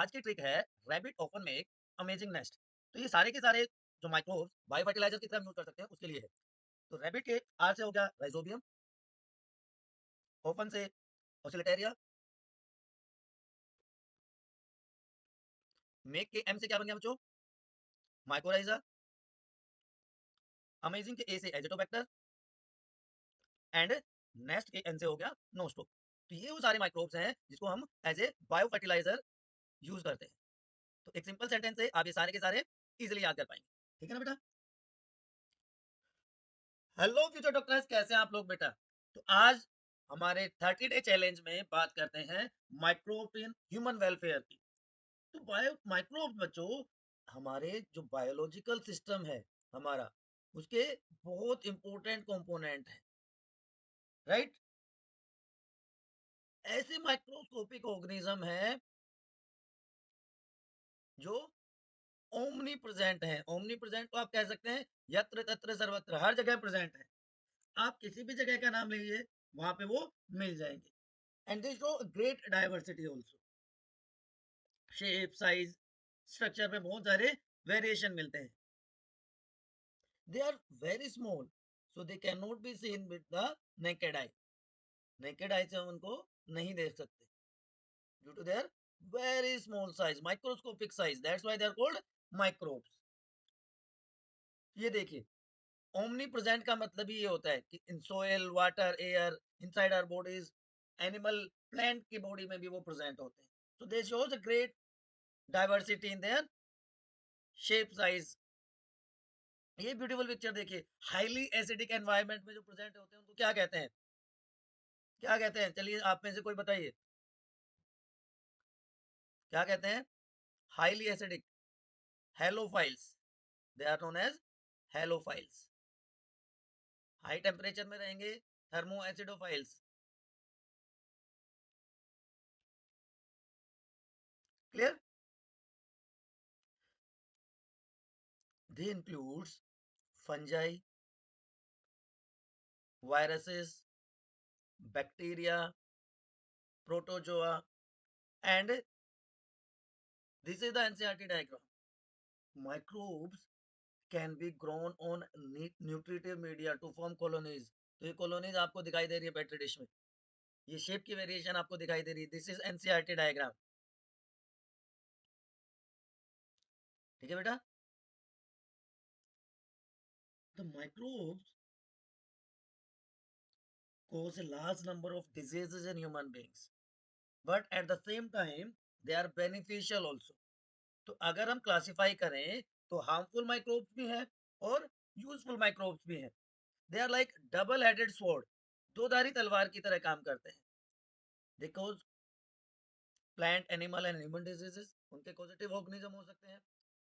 आज की ट्रिक है rabbit often make amazing nest. तो ये सारे के सारे जो माइक्रोब्स बायो फर्टिलाइजर की तरह यूज कर सकते हैं उसके लिए है। तो रैबिट के आर से हो गया राइजोबियम, ऑफन से ओसिलेटेरिया, मेक के एम से क्या बन गया बच्चों, माइकोराइजा, अमेजिंग के ए से एजिटोबैक्टर एंड नेस्ट के एन से हो गया नोस्टो। तो ये वो सारे माइक्रोब्स हैं जिसको हम as a bio fertiliser use करते हैं। तो एक सिंपल सेंटेंस से आप ये सारे के सारे इजिली याद कर पाएंगे। ठीक है ना बेटा। हेलो फ्यूचर डॉक्टर्स, कैसे हैं आप लोग बेटा। तो आज हमारे 30 डे चैलेंज में बात करते हैं माइक्रोब इन ह्यूमन वेलफेयर की। तो बायो माइक्रोब बच्चों हमारे जो बायोलॉजिकल सिस्टम है हमारा, उसके बहुत इंपॉर्टेंट कंपोनेंट है, राइट। ऐसे माइक्रोस्कोपिक ऑर्गेनिज्म है जो ओमनी प्रेजेंट है। ओमनी प्रेजेंट को आप कह सकते हैं यत्र तत्र सर्वत्र, हर जगह प्रेजेंट है। आप किसी भी जगह का नाम लीजिए, वहां पे वो मिल जाएंगे। And they show great diversity also, shape size structure में बहुत सारे वेरिएशन मिलते हैं। They are very small, so they can not be seen with the naked eye. Naked eye से हम उनको नहीं देख सकते due to their very small size, microscopic size, that's why they are called microbes. ये देखिए, ओमनी प्रेजेंट का मतलब ही ये होता है कि in soil, water, air, inside our bodies, animal, plant की बॉडी में भी वो प्रेजेंट होते हैं। so they shows a great diversity in their shape size। ये ब्यूटीफुल पिक्चर देखिए, हाईली एसिडिक एनवायरनमेंट में जो प्रेजेंट होते हैं उनको क्या कहते हैं, क्या कहते हैं, चलिए आप में से कोई बताइए क्या कहते हैं। Highly acidic, halophiles, they are known as halophiles. High temperature में रहेंगे thermoacidophiles. Clear. They includes fungi, viruses, bacteria, protozoa and this is the NCERT diagram. Microbes can be grown on nutritive media to form colonies. तो ये colonies आपको दिखाई दे रही है petri dish में, ये शेप की वेरिएशन आपको दिखाई दे रही है। This is NCERT diagram. ठीक है बेटा। The microbes cause a large number of diseases in human beings, but at the same time they are beneficial also। तो अगर हम क्लासिफाई करें तो हार्मफुल माइक्रोब्स भी हैं और यूजफुल माइक्रोब्स भी हैं। They are like double headed sword, दो धारी तलवार की तरह काम करते हैं। They cause plant, animal and human diseases, उनके कॉजेटिव ऑर्गेनिज्म हो सकते हैं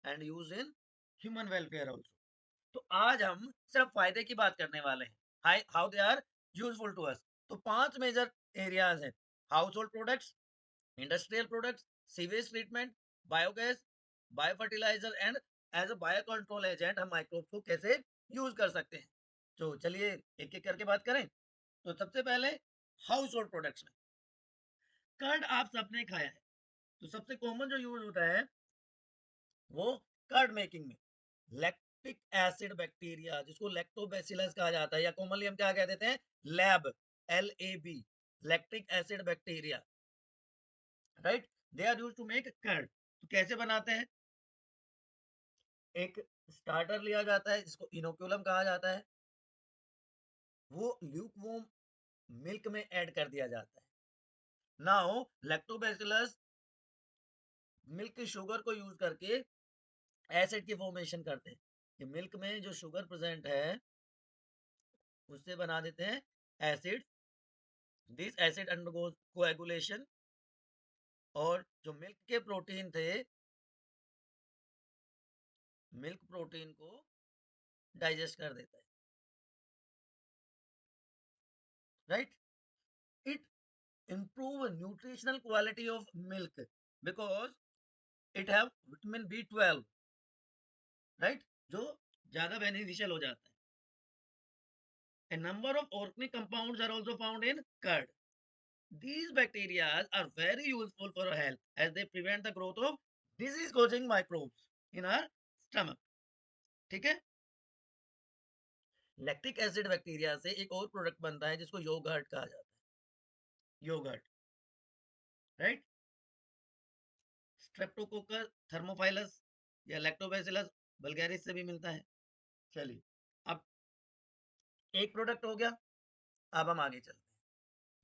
and use in human welfare also. तो आज हम सिर्फ फायदे की बात करने वाले हैं, how they are useful to us. तो पांच मेजर एरियाज हैं: household products, industrial products, sewage treatment, biogas, bio fertiliser and as a bio control agent हम माइक्रोब्स को कैसे यूज कर सकते हैं। तो चलिए एक एक करके बात करें। तो सबसे पहले हाउस होल्ड प्रोडक्ट्स में कर्ड आप सबने खाया है। तो सबसे कॉमन जो यूज होता है वो कर्ड मेकिंग में लैक्टिक एसिड बैक्टीरिया, जिसको लैक्टोबैसिलस कहा जाता है, या कॉमनली हम क्या कह देते हैं, lab, LAB, lactic acid bacteria, right. They are use to make curd. तो कैसे बनाते हैं, एक स्टार्टर लिया जाता है जिसको इनोक्यूलम कहा जाता है, वो ल्यूकवॉर्म मिल्क में ऐड कर दिया जाता है। नाउ लैक्टोबैसिलस मिल्क की शुगर को यूज करके एसिड की फॉर्मेशन करते हैं, कि मिल्क में जो शुगर प्रेजेंट है उससे बना देते हैं acid. This acid undergoes coagulation, और जो मिल्क के प्रोटीन थे, मिल्क प्रोटीन को डाइजेस्ट कर देता है, right. It improve nutritional quality of milk because it have vitamin B12, right, जो ज्यादा बेनिफिशियल हो जाता है। A number of organic compounds are also found in curd। These bacteria are very useful for our health as they prevent the growth of disease causing microbes in our stomach. ठीक है? Lactic acid bacteria से एक और product बनता है जिसको yogurt कहा जाता है। Yogurt, right? स्ट्रेप्टोकोकस थर्मोफाइलस या लैक्टोबैसिलस बल्गैरिस से भी मिलता है। चलिए, अब एक प्रोडक्ट हो गया। अब हम आगे चलते हैं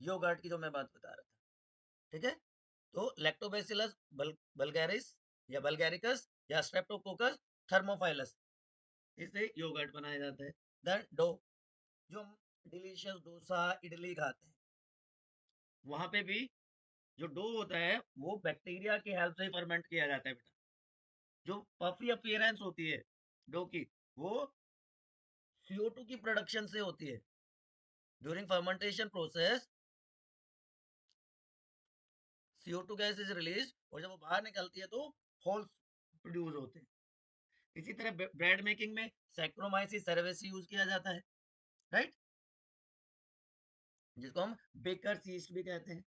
योगर्ट की जो मैं बात बता रहा था। ठीक है, तो लैक्टोबैसिलस बल्गैरिस या बल्गैरिकस या स्ट्रेप्टोकोकस थर्मोफाइलस, इससे योगर्ट बनाया जाता है। देन डो, जो हम डिलीशियस डोसा इडली खाते हैं, वहां पे भी जो डो होता है वो बैक्टीरिया की हेल्प से फर्मेंट किया जाता है बेटा। जो पफी अपीयरेंस होती है डो की, वो CO2 की प्रोडक्शन से होती है। During fermentation process CO2 gas is release, और जब वो बाहर निकलती है तो होल्स प्रोड्यूस होते हैं। इसी तरह ब्रेड मेकिंग में सैक्रोमाइसिस सेरेवेसी यूज किया जाता है, राइट, जिसको हम बेकर्स यीस्ट भी कहते हैं।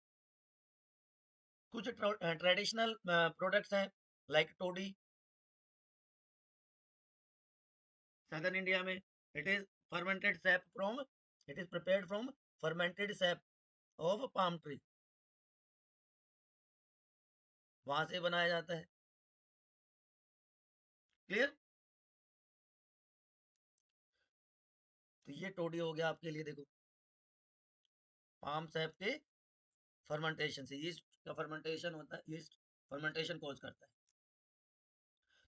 कुछ ट्रेडिशनल प्रोडक्ट्स हैं लाइक टोडी, सदर्न इंडिया में it is fermented SAP from, it is prepared from fermented SAP of palm tree, वहां से बनाया जाता है। क्लियर? तो ये टोडी हो गया आपके लिए। देखो, पाम सैप के फर्मेंटेशन से, यीस्ट का फर्मेंटेशन होता है, यीस्ट फर्मेंटेशन कॉज करता है।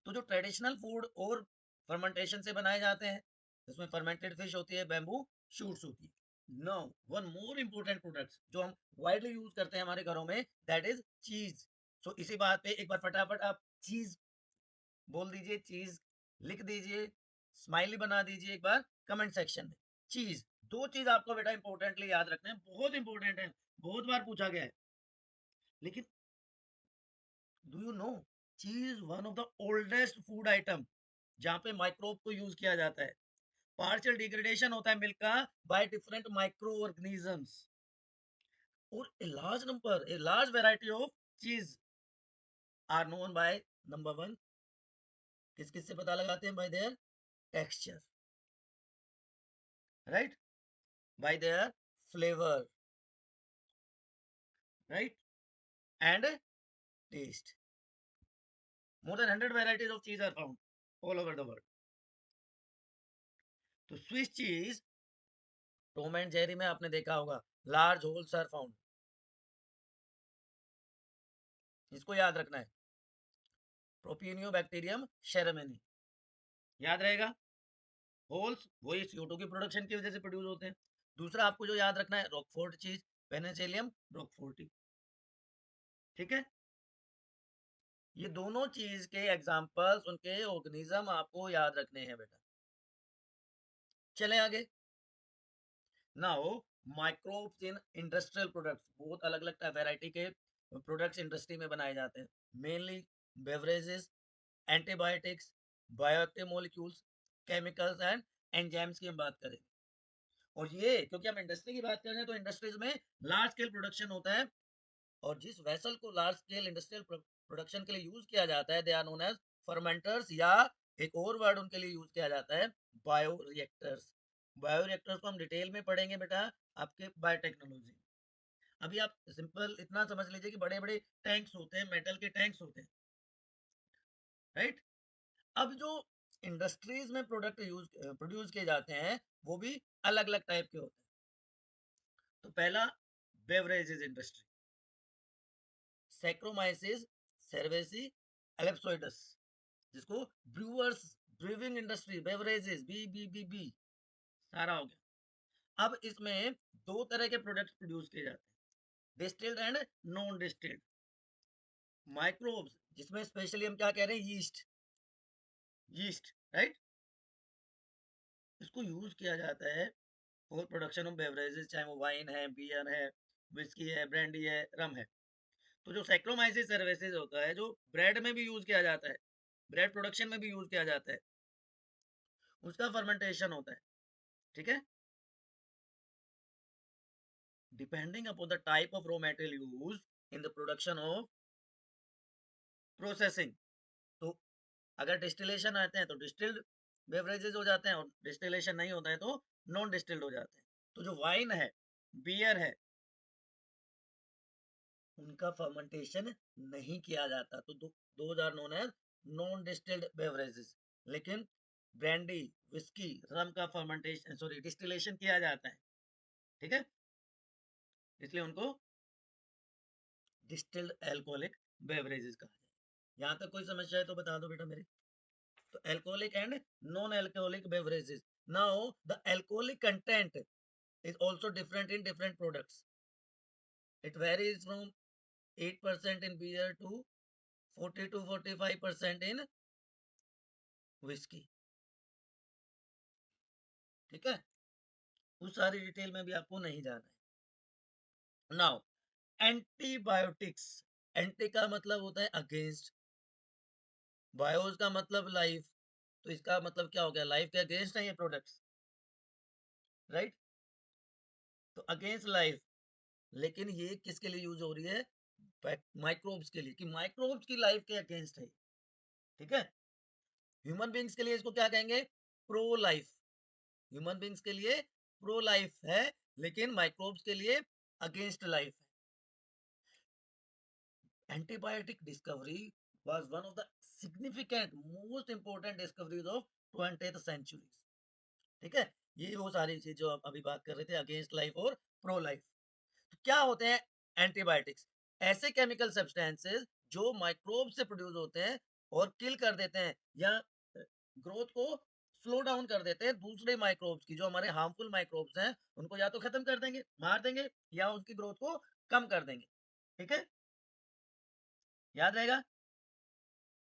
तो जो ट्रेडिशनल फूड और फर्मेंटेशन से बनाए जाते हैं, इसमें फर्मेंटेड फिश होती है, बैम्बू शूट्स होती है। No, one more important products जो हम वाइडली यूज करते हैं हमारे घरों में, दैट इज चीज। सो इसी बात पे एक बार फटाफट आप चीज बोल दीजिए, चीज लिख दीजिए, स्माइली बना दीजिए एक बार कमेंट सेक्शन में। चीज, दो चीज आपको बेटा इंपॉर्टेंटली याद रखना है, बहुत इंपॉर्टेंट है, बहुत बार पूछा गया है। लेकिन डू यू नो, चीज one of the oldest food item जहाँ पे माइक्रोब को यूज किया जाता है। पार्शियल डिग्रेडेशन होता है मिल्क का बाय डिफरेंट माइक्रो ऑर्गेनिजम्स, और a large variety of cheese are known by, number one, किस किस से पता लगाते हैं? By their texture, right, by their flavour, right, and taste. More than 100 varieties of cheese are found all over the world. तो Swiss cheese, Tom and Jerry में आपने देखा होगा, लार्ज होल्स आर फाउंड, इसको याद रखना है। प्रोपियोनियोबैक्टीरियम शेरमेनी, याद रहेगा। होल्स वही CO2 की प्रोडक्शन की वजह से प्रोड्यूस होते हैं। दूसरा आपको जो याद रखना है, रॉकफोर्ट चीज, पेनिसिलियम रॉकफोर्टी। ठीक है, ये दोनों चीज के एग्जांपल्स, उनके ऑर्गेनिज्म आपको याद रखने हैं बेटा। चलें आगे। Now, microbes in industrial products, बहुत अलग अलग वैरायटी के प्रोडक्ट्स इंडस्ट्री में बनाए जाते हैं, mainly beverages, antibiotics, bioactive molecules, chemicals and enzymes की हम बात करें। और ये क्योंकि हम इंडस्ट्री की बात कर रहे हैं, तो इंडस्ट्रीज में लार्ज स्केल प्रोडक्शन होता है, और जिस वेसल को लार्ज स्केल इंडस्ट्रियल प्रोडक्शन के लिए यूज किया जाता है, they are known as fermenters, या एक और वर्ड उनके लिए यूज किया जाता है, बायो रिएक्टर्स। बायो रिएक्टर्स को हम डिटेल में पढ़ेंगे बेटा आपके बायोटेक्नोलॉजी। अभी आप सिंपल इतना समझ लीजिए कि बड़े बड़े टैंक्स होते हैं, मेटल के टैंक्स होते हैं, राइट। अब जो इंडस्ट्रीज में प्रोडक्ट यूज प्रोड्यूस किए जाते हैं, वो भी अलग अलग टाइप के होते हैं। तो पहला, beverages industry, Saccharomyces cerevisiae ellipsoideus, जिसको ब्रूअर्स, ब्रूइंग इंडस्ट्री, बेवरेजेस, बी सारा हो गया। अब इसमें दो तरह के प्रोडक्ट्स प्रोड्यूस किए जाते हैं, distilled and non distilled. Microbes, जिसमें स्पेशली हम क्या कह रहे हैं, यीस्ट, यीस्ट, राइट, इसको यूज किया जाता है फॉर प्रोडक्शन ऑफ बेवरेजेस, चाहे वो वाइन है, बियर है, विस्की है, ब्रांडी है, रम है। तो जो सैक्रोमाइसिस सर्विसेज होता है, जो ब्रेड में भी यूज किया जाता है, ब्रेड प्रोडक्शन में भी यूज किया जाता है, उसका फर्मेंटेशन होता है। ठीक है, depending upon the type of raw material use in the production of processing. तो अगर डिस्टिलेशन आते हैं तो डिस्टिल्ड बेवरेजेस हो जाते हैं, और डिस्टिलेशन नहीं होता है तो नॉन डिस्टिल्ड हो जाते हैं। तो जो वाइन है, बियर है, उनका फर्मेंटेशन नहीं किया जाता, तो those are known as non distilled beverages. लेकिन ब्रांडी, विस्की, रम का फर्मेंटेशन, सॉरी, डिस्टिलेशन किया जाता है, ठीक है, इसलिए उनको डिस्टिल्ड अल्कोहलिक बेवरेजेस कहा जाए। यहाँ तक कोई समस्या है तो बता दो बेटा मेरे। तो alcoholic and non alcoholic beverages. Now the alcoholic content is also different in different products. It varies from 8% in beer to 40 to 45% in whiskey. ठीक है, उस सारी डिटेल में भी आपको नहीं जाना है। Now antibiotics. एंटी का मतलब होता है अगेंस्ट, बायोस का मतलब लाइफ, तो इसका मतलब क्या हो गया, लाइफ के अगेंस्ट है ये प्रोडक्ट्स, राइट। तो अगेंस्ट लाइफ, लेकिन ये किसके लिए यूज हो रही है, माइक्रोब्स के लिए, कि माइक्रोब्स की लाइफ के अगेंस्ट है, ठीक है। ह्यूमन बींग्स के लिए इसको क्या कहेंगे, प्रो लाइफ। ह्यूमन बींग्स के लिए प्रो लाइफ है, लेकिन माइक्रोब्स के लिए अगेंस्ट लाइफ है। Antibiotic discovery was one of the significant most important discoveries of 20th century। ठीक है, ये वो सारी चीज जो आप अभी बात कर रहे थे, अगेंस्ट लाइफ और प्रो लाइफ। तो क्या होते हैं एंटीबायोटिक्स, ऐसे केमिकल सब्सटेंसेस जो माइक्रोब से प्रोड्यूस होते हैं और किल कर देते हैं, या ग्रोथ को स्लो डाउन कर देते हैं दूसरे माइक्रोब्स की, जो हमारे हार्मफुल माइक्रोब्स हैं उनको या तो खत्म कर देंगे, मार देंगे, या उनकी ग्रोथ को कम कर देंगे, ठीक है, याद रहेगा।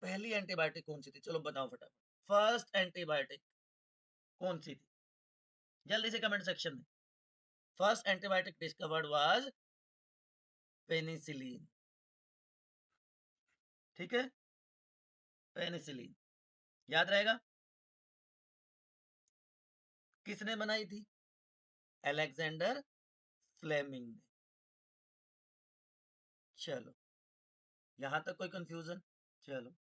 पहली एंटीबायोटिक कौन सी थी, चलो बताओ फटाफट। फर्स्ट एंटीबायोटिक कौन सी थी, जल्दी से कमेंट सेक्शन में। First antibiotic discovered was penicillin, ठीक है, पेनिसिलिन, याद रहेगा। किसने बनाई थी, अलेक्जेंडर फ्लेमिंग ने। चलो, यहां तक कोई कंफ्यूजन, चलो।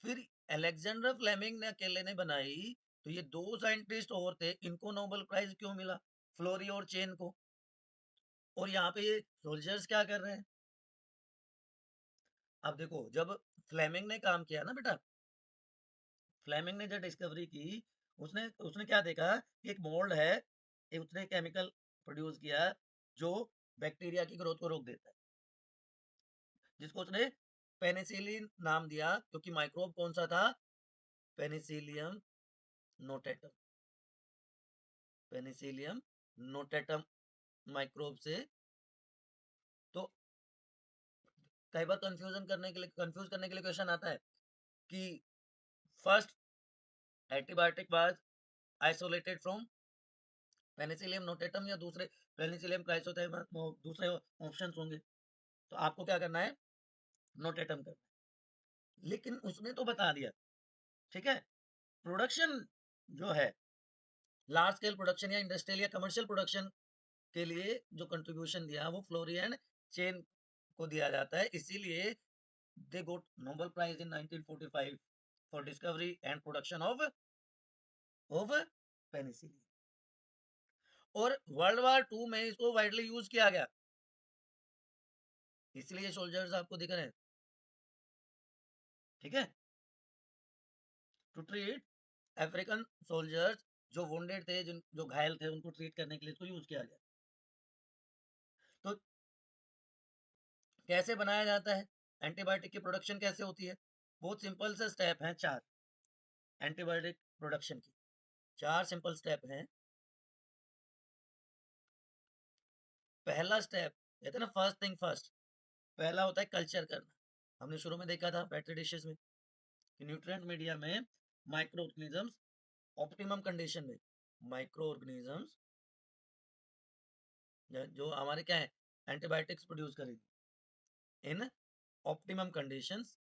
फिर अलेक्जेंडर फ्लेमिंग ने अकेले ने बनाई, तो ये दो साइंटिस्ट और थे, इनको नोबेल प्राइज क्यों मिला, फ्लोरी और चेन को। और यहाँ पे ये सोल्जर्स क्या कर रहे हैं, अब देखो, जब फ्लेमिंग ने काम किया ना बेटा, फ्लेमिंग ने जब डिस्कवरी की, उसने उसने क्या देखा कि एक मोल्ड है, उसने केमिकल प्रोड्यूस किया जो बैक्टीरिया की ग्रोथ को रोक देता है, जिसको उसने पेनिसिलिन नाम दिया, क्योंकि माइक्रोब कौन सा था, Penicillium notatum. Penicillium notatum microbe से। तो कई बार कंफ्यूज करने के लिए क्वेश्चन आता है कि first antibiotic was isolated from Penicillium notatum या दूसरे पेनिसिलियम क्राइसोथेम, दूसरे ऑप्शंस होंगे, तो आपको क्या करना है, नोटेटम करना है। लेकिन उसने तो बता दिया, ठीक है। प्रोडक्शन जो है, लार्ज स्केल प्रोडक्शन या इंडस्ट्रियल या कमर्शियल प्रोडक्शन के लिए जो कंट्रीब्यूशन दिया वो फ्लोरी एंड चेन को दिया जाता है, इसीलिए they got Nobel Prize in 1945 for discovery and production of penicillin. और वर्ल्ड वार टू में इसको वाइडली यूज किया गया, इसलिए सोल्जर्स आपको दिख रहे हैं, ठीक है, टू ट्रीट अफ्रीकन सोल्जर्स जो वुंडेड थे, जो घायल थे, उनको ट्रीट करने के लिए इसको यूज किया गया। तो कैसे बनाया जाता है, एंटीबायोटिक की प्रोडक्शन कैसे होती है, बहुत सिंपल से स्टेप हैं चार, एंटीबायोटिक प्रोडक्शन की चार सिंपल स्टेप हैं। पहला स्टेप कहते हैं ना, फर्स्ट थिंग फर्स्ट, पहला होता है कल्चर करना। हमने शुरू में देखा था पेट्री डिशेस में कि न्यूट्रिएंट मीडिया में माइक्रो ऑर्गेनिजम्स ऑप्टिमम कंडीशन में, माइक्रो ऑर्गेनिजम्स जो हमारे क्या है, एंटीबायोटिक्स प्रोड्यूस करेगी इन ऑप्टिमम कंडीशंस,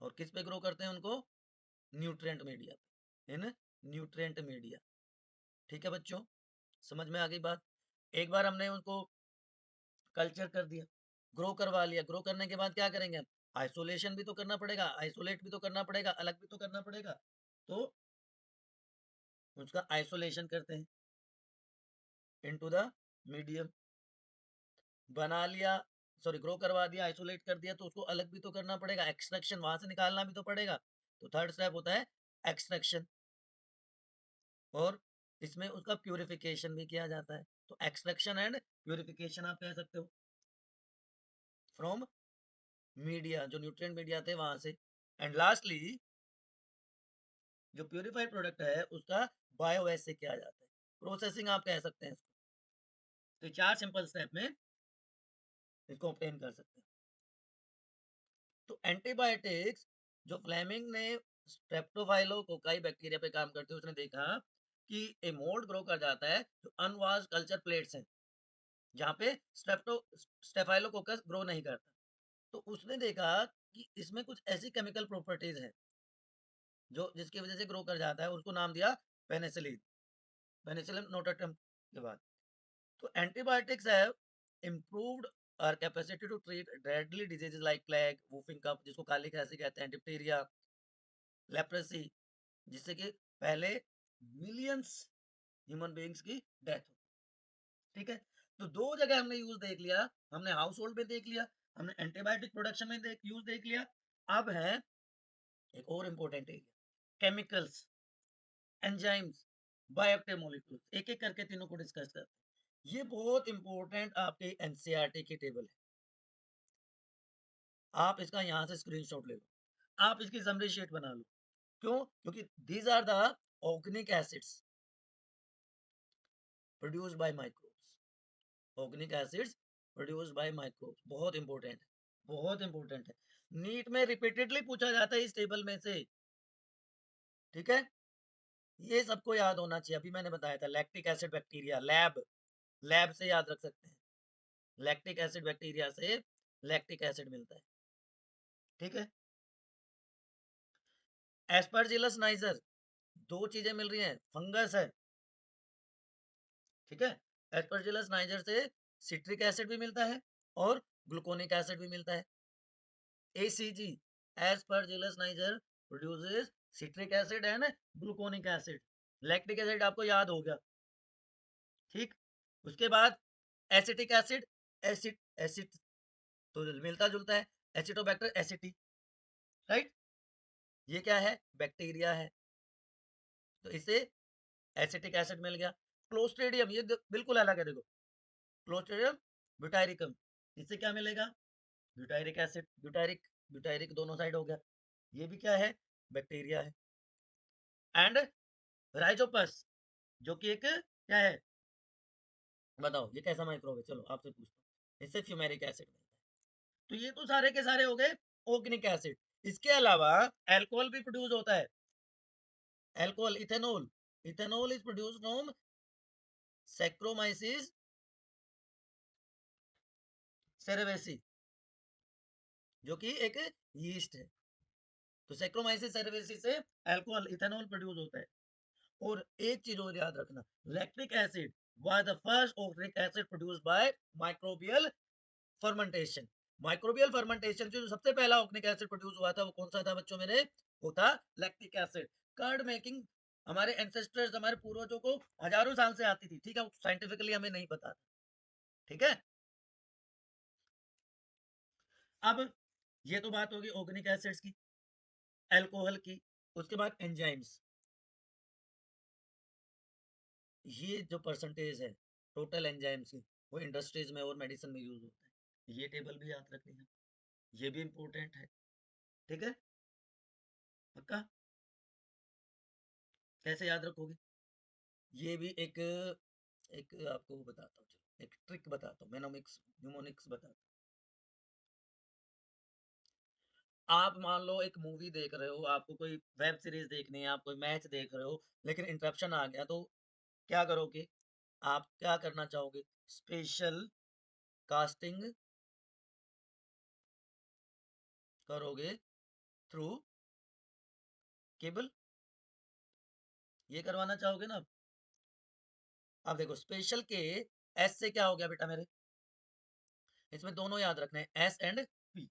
और किस पे ग्रो करते हैं उनको, न्यूट्रिएंट मीडिया पे, इन न्यूट्रिएंट मीडिया, ठीक है बच्चों। समझ में आ गई बात? एक बार हमने उनको कल्चर कर दिया, ग्रो करवा लिया, ग्रो करने के बाद क्या करेंगे हम? आइसोलेशन भी तो करना पड़ेगा, आइसोलेट भी तो करना पड़ेगा, अलग भी तो करना पड़ेगा। तो उसका आइसोलेशन करते हैं इनटू द मीडियम, बना लिया, सॉरी ग्रो करवा दिया, आइसोलेट कर दिया, तो उसको अलग भी तो करना पड़ेगा, एक्सट्रैक्शन वहां से निकालना भी तो पड़ेगा। तो थर्ड स्टेप होता है एक्सट्रैक्शन, और इसमें उसका प्यूरिफिकेशन भी किया जाता है। तो एक्सट्रैक्शन एंड प्यूरिफिकेशन आप कह सकते हो फ्रॉम मीडिया, जो न्यूट्रिएंट मीडिया थे वहां से। एंड लास्टली जो प्यूरिफाइड प्रोडक्ट है उसका बायोवैस से किया जाता है, प्रोसेसिंग आप कह सकते हैं इसको। तो चार सिंपल स्टेप में इसको ऑब्टेन कर सकते हैं। तो एंटीबायोटिक्स, जो फ्लेमिंग ने स्ट्रेप्टोफाइलोकोकाई बैक्टीरिया पे काम करते हुए उसने देखा कि ए मोल्ड ग्रो कर जाता है जो अनवाश कल्चर प्लेट्स हैं, जहाँ पे स्टेफाइलोकोकस ग्रो नहीं करता। तो उसने देखा कि इसमें कुछ ऐसी केमिकल प्रॉपर्टीज हैं जो जिसकी वजह से ग्रो कर जाता है, उसको नाम दिया पेनिसिलिन, पेनिसिलिन नोटाटम के बाद। तो antibiotics have improved our capacity to treat deadly diseases like plague, whooping cough जिसको काली खांसी कहते हैं, डिप्टीरिया, लेप्रेसी, जिससे कि पहले मिलियंस ह्यूमन बीइंग्स की डेथ हो। ठीक है, तो दो जगह हमने यूज देख लिया, हमने हाउस होल्ड में देख लिया, हमने एंटीबायोटिक प्रोडक्शन में यूज देख लिया। अब है एक और important area, chemicals, enzymes, bioactive molecules, एक एक करके तीनों को डिस्कस करते हैं। ये बहुत इंपॉर्टेंट आपके एनसीईआरटी की टेबल है, आप इसका यहाँ से स्क्रीनशॉट ले लो, आप इसकी समरी शीट बना लो। क्यों? क्योंकि these are the organic acids produced by microbes, organic acids produced by microbes, बहुत इंपॉर्टेंट है, बहुत इंपॉर्टेंट है। नीट में रिपीटेडली पूछा जाता है इस टेबल में से। ठीक है, ये सबको याद होना चाहिए। अभी मैंने बताया था lactic acid bacteria, lab, lab से याद रख सकते हैं, लैक्टिक एसिड बैक्टीरिया से लैक्टिक एसिड मिलता है। ठीक है, एस्परजिलस नाइजर, दो चीजें मिल रही हैं, फंगस है। ठीक है, एस्परजिलस नाइजर से सिट्रिक एसिड भी मिलता है और ग्लूकोनिक एसिड भी मिलता है। ACG, Aspergillus niger produces citric acid and gluconic acid. Lactic acid आपको याद हो गया। ठीक, उसके बाद एसिटिक एसिड, एसिड एसिड तो मिलता जुलता है, एसिटोबैक्टर एसिटी, राइट, ये क्या है? बैक्टीरिया है, तो इससे एसिटिक एसिड मिल गया। क्लोस्ट्रिडियम ये बिल्कुल अलग है, देखो, क्लोस्ट्रिडियम ब्यूटाइरिकम, इससे क्या मिलेगा? ब्यूटाइरिक एसिड, ब्यूटाइरिक ब्यूटाइरिक दोनों साइड हो गया, ये भी क्या है? बैक्टीरिया है। एंड राइजोपस, जो कि एक क्या है, बताओ ये कैसा माइक्रोब है? चलो आपसे पूछता हूँ, इससे फ्यूमेरिक एसिड मिलता है। तो ये तो सारे के सारे हो गए ऑर्गेनिक एसिड। इसके अलावा अल्कोहल भी प्रोड्यूस होता है, alcohol, ethanol, ethanol is produced from Saccharomyces cerevisiae, जो कि एक यीस्ट है। तो सैक्रोमाइसिस सेरेवेसी से अल्कोहल, इथेनॉल प्रोड्यूस होता है। और एक चीज और याद रखना, lactic acid was the first organic acid produced by microbial fermentation। Microbial fermentation से जो सबसे पहला ऑर्गेनिक एसिड प्रोड्यूस हुआ था वो कौन सा था बच्चों मेरे? वो था लैक्टिक एसिड। कर्ड मेकिंग हमारे एंसेस्टर्स, हमारे पूर्वजों को हजारों साल से आती थी। ठीक है, साइंटिफिकली हमें नहीं पता। ठीक है, अब ये तो बात होगी ऑर्गेनिक एसिड्स की, अल्कोहल की। उसके बाद एंजाइम्स, ये जो परसेंटेज है टोटल एंजाइम्स की, वो इंडस्ट्रीज में और मेडिसिन में यूज होता है। ये टेबल भी याद रखनी है, ये भी इंपॉर्टेंट है। ठीक है, पक्का? कैसे याद रखोगे? ये भी एक एक आपको वो बताता हूँ, चलो एक ट्रिक बताता हूँ, मेनोमिक्स न्यूमोनिक्स बताता हूँ। आप मान लो एक मूवी देख रहे हो, आपको कोई वेब सीरीज देखनी है, आप कोई मैच देख रहे हो, लेकिन इंटरप्शन आ गया, तो क्या करोगे? आप क्या करना चाहोगे? स्पेशल कास्टिंग करोगे थ्रू केबल, ये करवाना चाहोगे ना? अब देखो स्पेशल के एस से क्या हो गया बेटा मेरे, इसमें दोनों याद रखने हैं, एस एंड पी,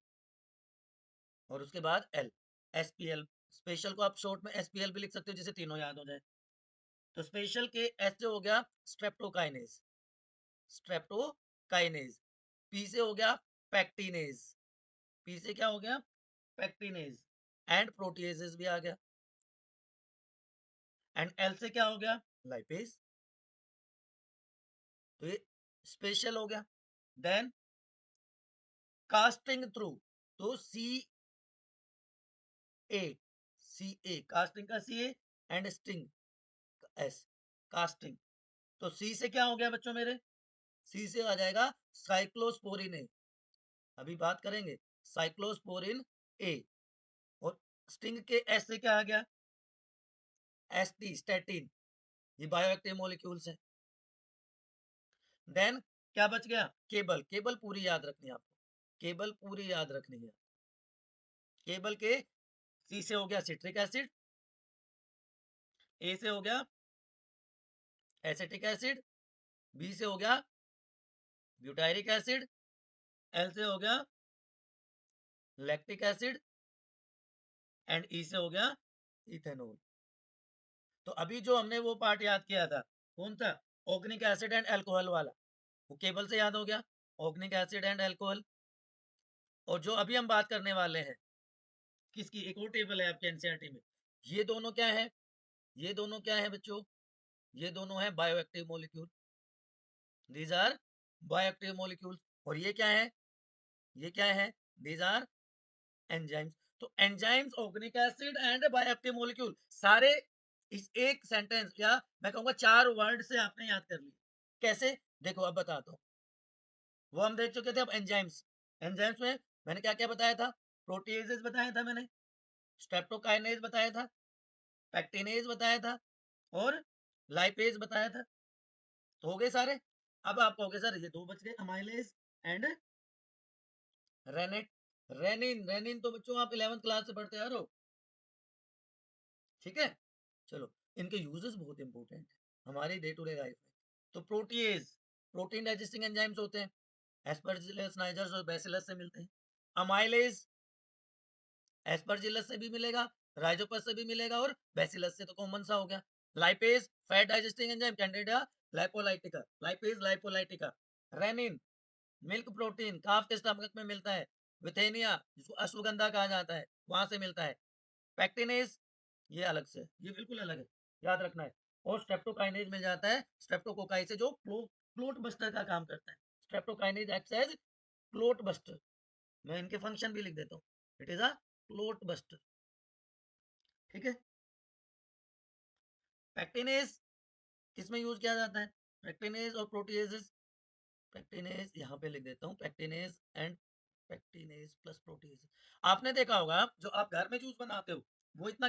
और उसके बाद एल, एसपीएल। स्पेशल को आप शॉर्ट में एसपीएल भी लिख सकते हो जिसे तीनों याद हो जाए। तो स्पेशल के एस से हो गया स्ट्रेप्टोकाइनेज, स्ट्रेप्टोकाइनेज। पी से हो गया पैक्टिनेज, पी से क्या हो गया, पैक्टिनेज। एंड प्रोटीएजेस भी आ गया। एंड एल से क्या हो गया, लाइपेज। तो ये स्पेशल हो गया। देन कास्टिंग थ्रू, तो सी ए, सी ए, कास्टिंग का सी ए, एंड स्टिंग एस, कास्टिंग। तो सी से क्या हो गया बच्चों मेरे, सी से आ जाएगा साइक्लोस्पोरिन ए, अभी बात करेंगे साइक्लोस्पोरिन ए। और स्टिंग के एस से क्या आ गया, एस टी, स्टैटिन। ये बायोएक्टिव मॉलिक्यूल्स है। देन क्या बच गया, केबल, केबल पूरी याद रखनी है आपको, केबल पूरी याद रखनी है। केबल के सी से हो गया सिट्रिक एसिड, ए से हो गया एसिटिक एसिड, बी से हो गया ब्यूटायरिक एसिड, एल से हो गया लैक्टिक एसिड, एंड ई से हो गया इथेनॉल। तो अभी जो हमने वो पार्ट याद किया था, कौन था, ऑर्गेनिक एसिड एंड अल्कोहल वाला, वो केबल से याद हो गया, ऑर्गेनिक एसिड एंड अल्कोहल। और जो अभी हम बात करने वाले हैं, किसकी, एक और टेबल है आपके एनसीईआरटी में, ये दोनों क्या है, ये दोनों क्या है बच्चों, ये दोनों है bioactive molecule, these are bioactive molecule. और ये क्या है, ये क्या है, दीज आर एंजाइम्स। तो enzymes, organic acid and bioactive molecule, सारे इस एक सेंटेंस या मैं कहूंगा 4 वर्ड से आपने याद कर लिया। कैसे, देखो अब बताता हूँ। वो हम देख चुके थे, अब एंजाइम्स, एंजाइम्स में मैंने क्या क्या बताया था, प्रोटीएजेस बताया था मैंने, स्ट्रेप्टोकाइनेज बताया था, पैक्टिनेज बताया था, और लाइपेज बताया था। तो हो गए सारे। अब आप कहोगे सर ये दो बच गए, amylase and rennet, rennin, rennin तो बच्चों आप 11th क्लास से पढ़ते आ रहे हो, ठीक है। चलो, इनके यूजेस बहुत इंपॉर्टेंट है हमारी डे टू डे लाइफ में। तो प्रोटीएज, प्रोटीन डाइजेस्टिंग एंजाइम्स होते हैं, एस्परजिलस नाइजर्स और बैसिलस से मिलते हैं। अमाइलेज एस्परजिलस से भी मिलेगा, राइजोपस से भी मिलेगा, और बैसिलस से तो कॉमन सा हो गया। Lipase fat digesting enzyme, Candida lipolytica, lipase lipolytica. Rennin milk protein, calf के स्टमक में मिलता है। विथेनिया जिसको अश्वगंधा कहा जाता है, वहां से मिलता है। पैक्टिनेज ये अलग से, ये बिल्कुल अलग है, याद रखना है। और स्ट्रेप्टोकाइनेज मिल जाता है स्ट्रेप्टोकोकाई से, जो क्लोट बस्टर का काम करता है। Streptokinase acts as clot buster, मैं इनके फंक्शन भी लिख देता हूँ, it is a clot buster, ठीक है। पैक्टिनेज किसमें यूज किया जाता है, पैक्टिनेज और प्रोटीएजेस। पैक्टिनेज यहाँ पे लिख देता हूँ, pectinase and pectinase plus protease. आपने देखा होगा जो आप घर में जूस बनाते हो वो इतना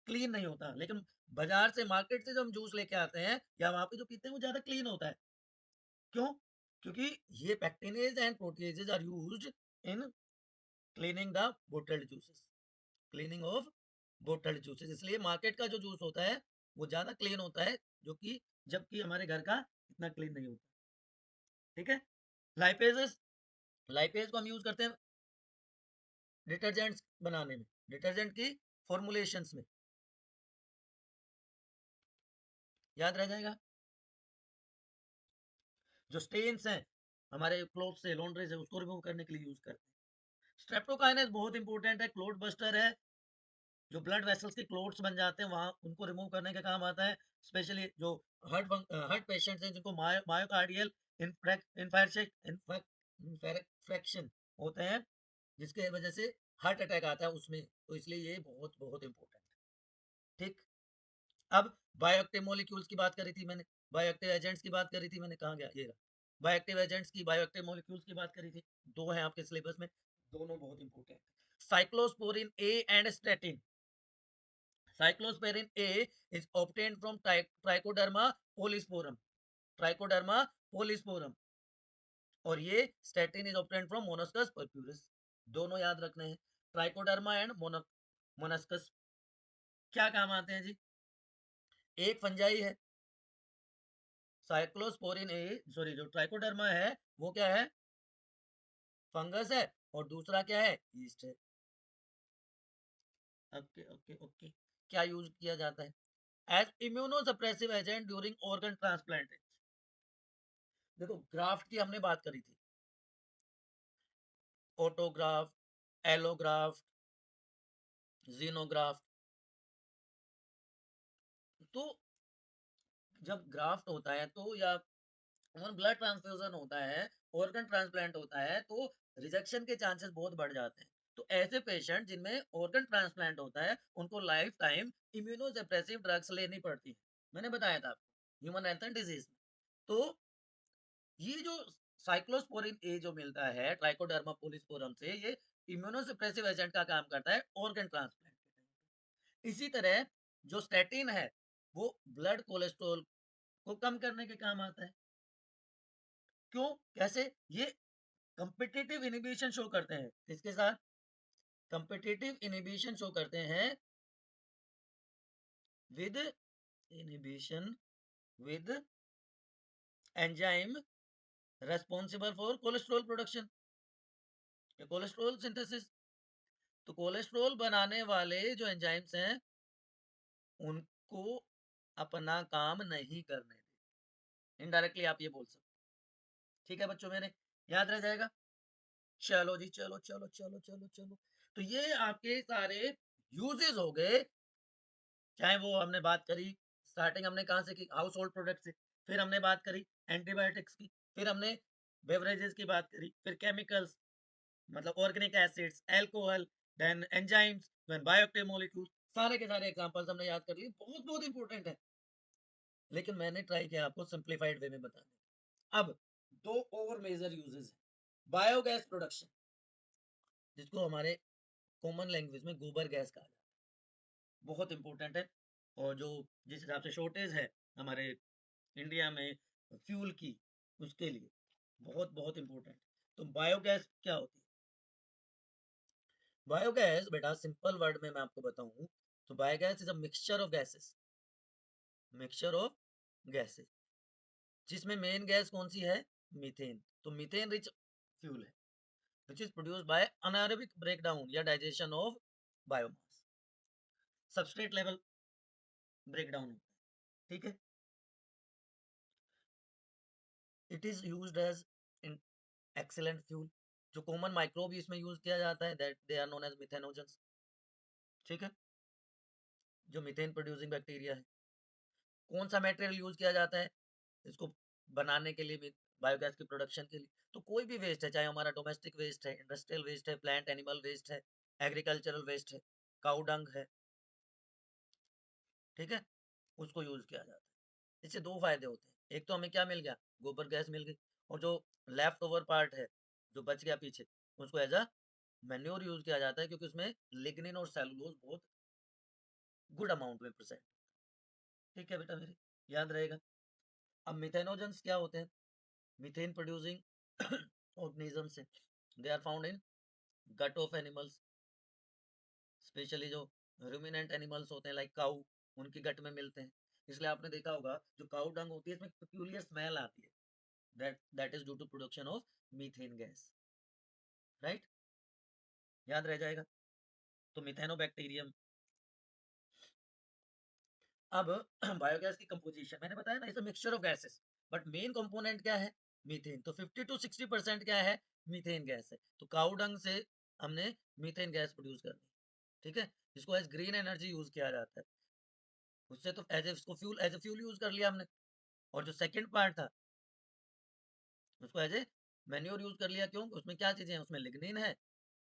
क्लीन नहीं होता, लेकिन बाजार से, मार्केट से जो हम जूस लेके आते हैं या वहां पे जो पीते हैं वो ज्यादा क्लीन होता है। क्यों, क्योंकि ये pectinase and proteases are used in cleaning the bottled juices, cleaning of bottled juices, इसलिए मार्केट का जो जूस होता है वो ज्यादा क्लीन होता है, जो कि जबकि हमारे घर का इतना क्लीन नहीं होता, ठीक है। लाइपेजेस, लाइपेज को हम यूज करते हैं डिटर्जेंट्स बनाने में, डिटर्जेंट की फॉर्मुलेशंस में, याद रह जाएगा। जो स्टेन्स हैं हमारे क्लोथ से, लॉन्ड्री से, उसको रिमूव करने के लिए यूज करते हैं। स्ट्रेप्टोकाइनेज बहुत इंपॉर्टेंट है, क्लोट बस्टर है, जो ब्लड वेसल्स के क्लोट्स बन जाते हैं वहां उनको रिमूव करने का काम आता है। स्पेशली जो हार्ट पेशेंट्स हैं जिनको मायोकार्डियल इन्फेक्शन होते हैं, जिसके वजह से हार्ट अटैक आता है उसमें, तो इसलिए ये बहुत बहुत इंपॉर्टेंट है, ठीक। अब बायोएक्टिव मॉलिक्यूल्स की बात करी थी मैंने, बायोएक्टिव एजेंट्स की बात करी थी मैंने, कहाँ गया ये रहा। बायोएक्टिव एजेंट्स की, बायोएक्टिव मॉलिक्यूल्स की बात करी थी, दो हैं आपके सिलेबस में, दोनों बहुत इंपॉर्टेंट है। Cyclosporin A and statin. Cyclosporin A is obtained from trichoderma polysporum, trichoderma polysporum, और ये statin is obtained from monoscus purpureus। दोनों याद रखने हैं, ट्राइकोडर्मा एंड मोनस्कस। क्या काम आते हैं जी, एक फंजाई है, साइक्लोस्पोरिन ए, सॉरी, जो ट्राइकोडर्मा है वो क्या है, फंगस है, और दूसरा क्या है, यीस्ट है। Okay okay okay. क्या यूज किया जाता है as immunosuppressive agent during organ transplant? देखो ग्राफ्ट की हमने बात करी थी, ऑटोग्राफ्ट, एलोग्राफ्ट, जीनोग्राफ्ट। तो जब ग्राफ्ट होता है तो, या ब्लड ट्रांसफ्यूजन होता है, ऑर्गन ट्रांसप्लांट होता है, तो रिजेक्शन के चांसेस बहुत बढ़ जाते हैं। तो ऐसे पेशेंट जिनमें ऑर्गन ट्रांसप्लांट होता है उनको लाइफ टाइम इम्यूनोसप्रेसिव ड्रग्स लेनी पड़ती है। मैंने बताया था आपको ह्यूमन हेल्थ एंड डिजीज में। तो ये जो साइक्लोस्पोरिन ए जो मिलता है ट्राइकोडर्मा पोलिस्पोरम से, ये इम्यूनोसप्रेसिव एजेंट का काम करता है ऑर्गन ट्रांसप्लांट के टाइम। इसी तरह जो स्टैटिन है वो ब्लड कोलेस्ट्रॉल को कम करने के काम आता है। क्यों, कैसे? ये कंपिटिटिव इनिबिशन शो करते हैं, किसके साथ? कंपिटिटिव इनिबिशन शो करते हैं with inhibition with enzyme responsible for cholesterol production या कोलेस्ट्रॉल सिंथेसिस। तो कोलेस्ट्रॉल बनाने वाले जो एंजाइम्स हैं उनको अपना काम नहीं करने दें, इनडायरेक्टली आप ये बोल सकते हैं। ठीक है बच्चों मेरे, याद रह जाएगा। चलो जी, चलो चलो चलो चलो चलो। तो ये आपके सारे यूजेस हो गए। चाहे वो हमने बात करी, स्टार्टिंग हमने कहाँ से की, हाउस होल्ड प्रोडक्ट से, फिर हमने बात करी एंटीबायोटिक्स की, फिर हमने बेवरेजेस की बात करी, फिर केमिकल्स, मतलब organic acids, alcohol, then enzymes, then bioactive molecules, सारे के सारे एग्जांपल्स हमने याद कर लिए। बहुत बहुत इंपॉर्टेंट है, लेकिन मैंने ट्राई किया आपको सिंप्लीफाइड वे में बताने। अब दो और मेजर यूजेस है। बायोगैस प्रोडक्शन, जिसको हमारे कॉमन लैंग्वेज में गोबर गैस कहा जाता है, बहुत इंपॉर्टेंट है। और जो जिस हिसाब से शॉर्टेज है हमारे इंडिया में फ्यूल की, उसके लिए बहुत बहुत इंपॉर्टेंट। तो बायोगैस क्या होती है? बायोगैस बेटा सिंपल वर्ड में मैं आपको बताऊं तो biogas is a mixture of gases, mixture of gases, जिसमें मेन गैस कौन सी है? मीथेन। तो मीथेन रिच फ्यूल है which is produced by anaerobic breakdown या digestion of biomass, substrate level breakdown होता है। ठीक है, it is used as excellent fuel. जो कॉमन माइक्रोब इसमें यूज किया जाता है that they are known as methanogens. ठीक है, जो मीथेन प्रोड्यूसिंग बैक्टीरिया है। कौन सा मटेरियल यूज किया जाता है इसको बनाने के लिए, बायोगैस की प्रोडक्शन के लिए? तो कोई भी वेस्ट है, चाहे हमारा डोमेस्टिक वेस्ट है, इंडस्ट्रियल वेस्ट है, प्लांट एनिमल वेस्ट है, एग्रीकल्चरल वेस्ट है, काउ डंग है, ठीक है, उसको यूज किया जाता है। इससे दो फायदे होते हैं, एक तो हमें क्या मिल गया, गोबर गैस मिल गई, और जो लेफ्ट ओवर पार्ट है जो बच गया पीछे, उसको एज अ मैन्योर यूज किया जाता है, क्योंकि उसमें लिग्निन और सेलुलोज बहुत गुड अमाउंट में प्रेजेंट। ठीक है बेटा मेरे, याद रहेगा। अब मिथेनोजेंस क्या होते हैं? मीथेन प्रोड्यूसिंग ऑर्गेनिजम्स हैं, they are found in gut of animals, specially जो रूमिनेंट एनिमल्स होते हैं लाइक काऊ, उनकी गट में मिलते हैं। इसलिए आपने देखा होगा जो काऊ डंग होती है इसमें पेक्यूलियर स्मेल आती है, that is due to production of methane gas, right, याद रह जाएगा। तो मिथेनोबैक्टीरियम। अब बायोगैस की कंपोजिशन मैंने बताया ना, is a mixture of gases, but main component क्या है? मीथेन। तो 50 to 60% क्या है? मीथेन गैस है। तो काऊ डंग से हमने मीथेन गैस प्रोड्यूस करनी है, ठीक है, जिसको एज ग्रीन एनर्जी यूज किया जाता है। उससे तो एज उसको fuel, as a fuel use कर लिया हमने। और जो सेकंड पार्ट था उसको एज ए मैन्योर यूज कर लिया। क्यों? उसमें क्या चीजें हैं? उसमें लिग्निन है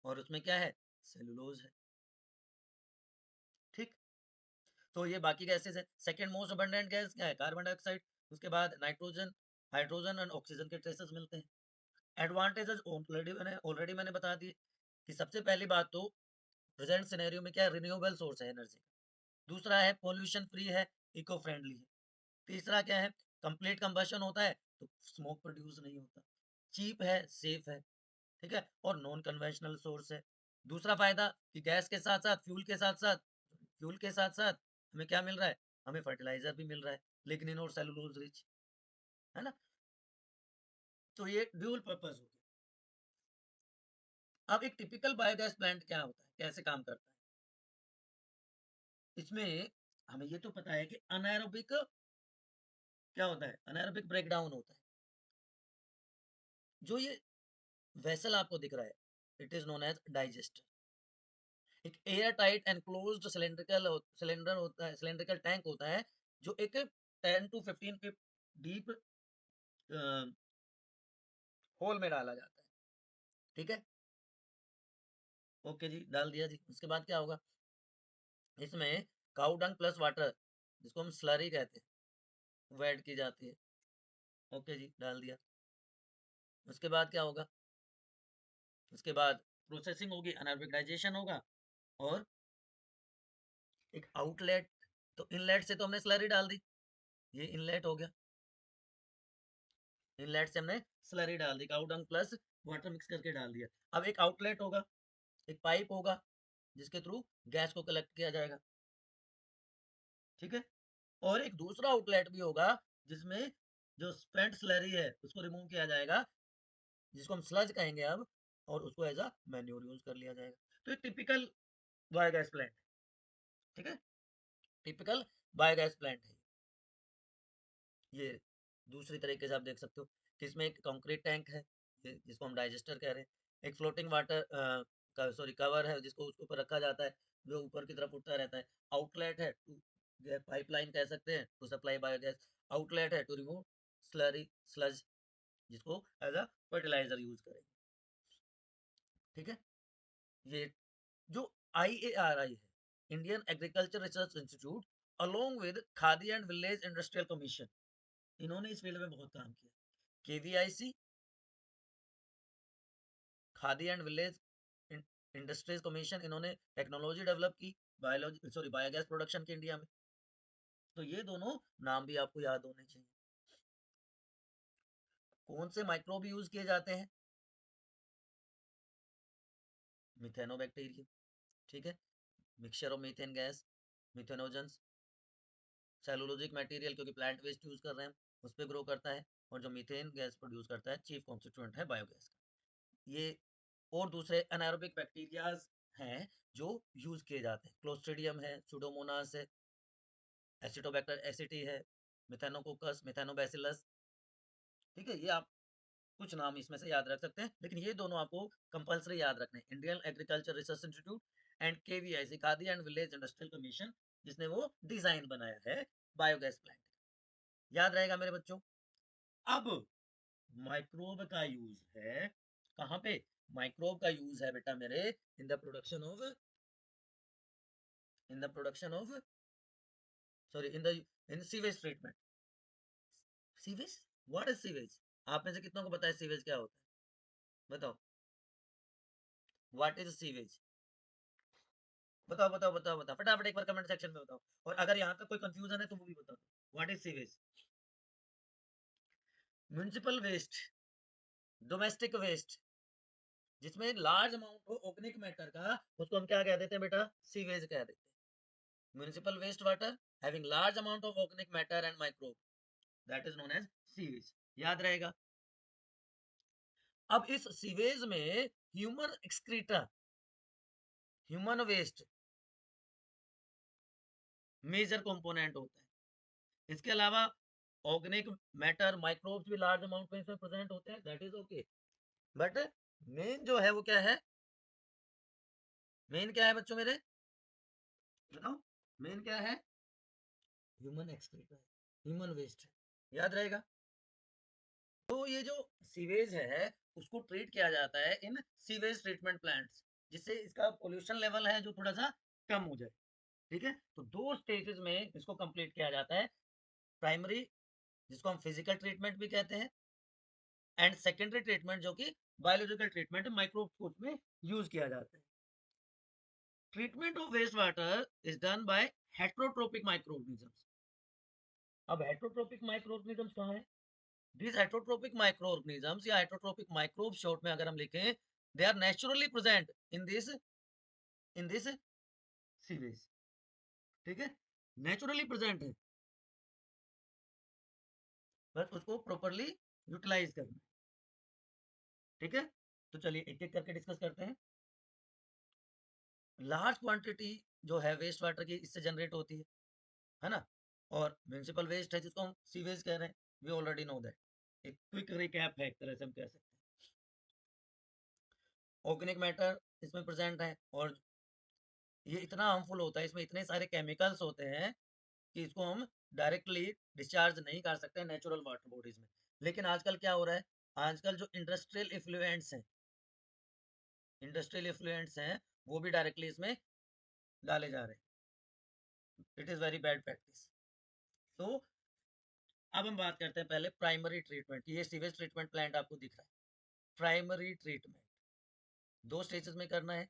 और उसमें क्या है? सेलुलोज है। ठीक, तो ये बाकी गैसेस है। सेकंड मोस्ट अबंडेंट गैस क्या है? Carbon dioxide. उसके बाद नाइट्रोजन, हाइड्रोजन एंड ऑक्सीजन के ट्रेसेस मिलते हैं। एडवांटेजेस ऑलरेडी मैंने बता दिए कि सबसे पहली बात तो प्रेजेंट सिनेरियो में क्या है? रिन्यूएबल सोर्स है एनर्जी। दूसरा है पोल्यूशन फ्री है, इको फ्रेंडली है। तीसरा क्या है? कंप्लीट कंबशन होता है तो स्मोक प्रोड्यूस नहीं होता। चीप है, सेफ है, ठीक है, और नॉन कन्वेंशनल सोर्स है। दूसरा फायदा कि गैस के साथ साथ फ्यूल के साथ साथ हमें क्या मिल रहा है? हमें फर्टिलाइजर भी मिल रहा है, लिग्निन और सेलुलोज रिच। है ना। तो ये ड्यूल पर्पस हो गया। अब एक टिपिकल बायोगैस प्लांट क्या होता है, कैसे काम करता है? इसमें हमें ये तो पता है कि अनाएरोबिक क्या होता है, अनाएरोबिक ब्रेकडाउन होता है। जो ये वेसल आपको दिख रहा है, it is known as digester. एक air tight and closed cylinder होता है, सिलेंड्रिकल टैंक होता है, जो एक 10 to 15 फीट डीप होल में डाला जाता है। ठीक है, ओके जी, डाल दिया जी। उसके बाद क्या होगा, इसमें काऊ डंग प्लस वाटर, जिसको हम स्लरी कहते हैं, वो ऐड की जाती है। ओके जी, डाल दिया। उसके बाद क्या होगा, उसके बाद प्रोसेसिंग होगी, अनारोबिक डाइजेशन होगा, और एक आउटलेट। तो इनलेट से तो हमने स्लरी डाल दी, ये इनलेट हो गया। इनलेट से हमने स्लरी डाल दी, काऊ डंग प्लस वाटर मिक्स करके डाल दिया। अब एक आउटलेट होगा, एक पाइप होगा, जिसके थ्रू गैस को कलेक्ट किया जाएगा। ठीक है, और एक दूसरा आउटलेट भी होगा, जिसमें जो स्पेंट स्लरी है उसको रिमूव किया जाएगा, जिसको हम स्लज कहेंगे अब, और उसको एज अ मैन्योर यूज कर लिया जाएगा। तो एक टिपिकल बायोगैस प्लांट, ठीक है, टिपिकल बायोगैस प्लांट है ये। दूसरी तरीके से आप देख सकते हो कि इसमें एक कंक्रीट टैंक है, जिसको हम डाइजेस्टर कह रहे हैं। एक फ्लोटिंग वाटर का सॉरी कवर है, जिसको उसके ऊपर रखा जाता है, जो ऊपर की तरफ उठता रहता है। आउटलेट है, पाइपलाइन कह सकते हैं, टू सप्लाई बायोगैस। आउटलेट है टू रिमूव स्लरी स्लज, जिसको एज अ फर्टिलाइजर यूज करें। ठीक है, ये जो IARI है, Indian agriculture research institute, along with khadi and village industrial commission, इन्होंने इस फील्ड में बहुत काम किया। KVIC, khadi and village industries commission, इन्होंने टेक्नोलॉजी डेवलप की बायोलॉजी सॉरी बायोगैस प्रोडक्शन के इंडिया में। तो ये दोनों नाम भी आपको याद होने चाहिए। कौन से माइक्रोब यूज किए जाते हैं? मिथेनोबैक्टीरियम। ठीक है, mixture of methane gas, methanogens, cellulosic material, क्योंकि प्लांट वेस्ट यूज कर रहे हैं, उस पर ग्रो करता है, और जो मीथेन गैस प्रोड्यूस करता है, चीफ कॉन्स्टिट्यूएंट है बायोगैस का ये। और दूसरे एनारोबिक बैक्टीरियाज हैं जो यूज किए जाते हैं, क्लोस्ट्रिडियम है, सुडोमोनास है, एसिटोबैक्टर एसिटी है, मिथेनोकोकस, मिथेनोबैसिलस। ठीक है, ये आप कुछ नाम इसमें से याद रख सकते हैं, लेकिन ये दोनों आपको कंपलसरी याद रखने हैं, Indian agriculture research institute and KVIC, khadi and village industrial commission, जिसने वो डिजाइन बनाया है बायोगैस प्लांट। याद रहेगा मेरे बच्चों। अब माइक्रोब का यूज है कहाँ पे? माइक्रोब का यूज है बेटा मेरे in the production of sorry in sewage treatment. Sewage, what is sewage? आप में से कितनों को पता है सीवेज क्या होता है? बताओ, व्हाट इज सीवेज? बताओ बताओ बताओ बताओ फटाफट, एक बार कमेंट सेक्शन में बताओ। और अगर यहाँ तक कोई कंफ्यूजन है तो वो भी बताओ, what is sewage? Municipal waste, domestic waste, जिसमें लार्ज अमाउंट हो ऑर्गेनिक मैटर का, उसको हम क्या कह देते हैं बेटा? सीवेज कह देते हैं। Municipal waste water having large amount of organic matter and microbe, that is known as sewage. याद रहेगा। अब इस सीवेज में human excreta, human waste major component होता है। इसके अलावा ऑर्गेनिक मैटर, माइक्रोब्स भी लार्ज अमाउंट में इसमें प्रेजेंट होते हैं, that is okay. But main जो है वो क्या है? मेन क्या है बच्चों मेरे? बताओ, मेन क्या है? Human excreta, human waste. याद रहेगा। तो ये जो सीवेज है उसको ट्रीट किया जाता है इन सीवेज ट्रीटमेंट प्लांट्स, जिससे इसका पोल्यूशन लेवल है जो थोड़ा सा कम हो जाए। ठीक है, तो दो स्टेजेस में इसको कंप्लीट किया जाता है। प्राइमरी, जिसको हम फिजिकल ट्रीटमेंट भी कहते हैं, एंड सेकेंडरी ट्रीटमेंट, जो कि बायोलॉजिकल ट्रीटमेंट, माइक्रोब्स को उसमें यूज किया जाता है। Treatment of waste water is done by heterotrophic microorganisms. अब हेट्रोट्रोपिक माइक्रोऑर्गेनिजम्स कहाँ है? These heterotropic microorganisms या heterotropic microbes short में अगर हम लिखें, they are naturally present in this sewage. ठीक है, नेचुरली प्रेजेंट है। बस उसको प्रॉपरली यूटिलाइज करना। ठीक है, तो चलिए एक एक करके डिस्कस करते हैं। लार्ज क्वांटिटी जो है वेस्ट वाटर की इससे जनरेट होती है ना। और म्यूनिसिपल वेस्ट है जिसको हम सीवेज कह रहे हैं, वी ऑलरेडी नो दैट। एक क्विक रिकैप है एक तरह से हम कह सकते हैं। ऑर्गेनिक मैटर इसमें प्रेजेंट है और ये इतना हार्मफुल होता है, इसमें इतने सारे केमिकल्स होते हैं कि इसको हम डायरेक्टली डिस्चार्ज नहीं कर सकते नेचुरल वाटर बॉडीज में। लेकिन आजकल क्या हो रहा है, आजकल जो इंडस्ट्रियल इफ्लुएंट्स हैं वो भी डायरेक्टली इसमें डाले जा रहे हैं। It is very bad practice. तो अब हम बात करते हैं पहले प्राइमरी ट्रीटमेंट की। ये सीवेज ट्रीटमेंट प्लांट आपको दिख रहा है। प्राइमरी ट्रीटमेंट दो स्टेजेस में करना है।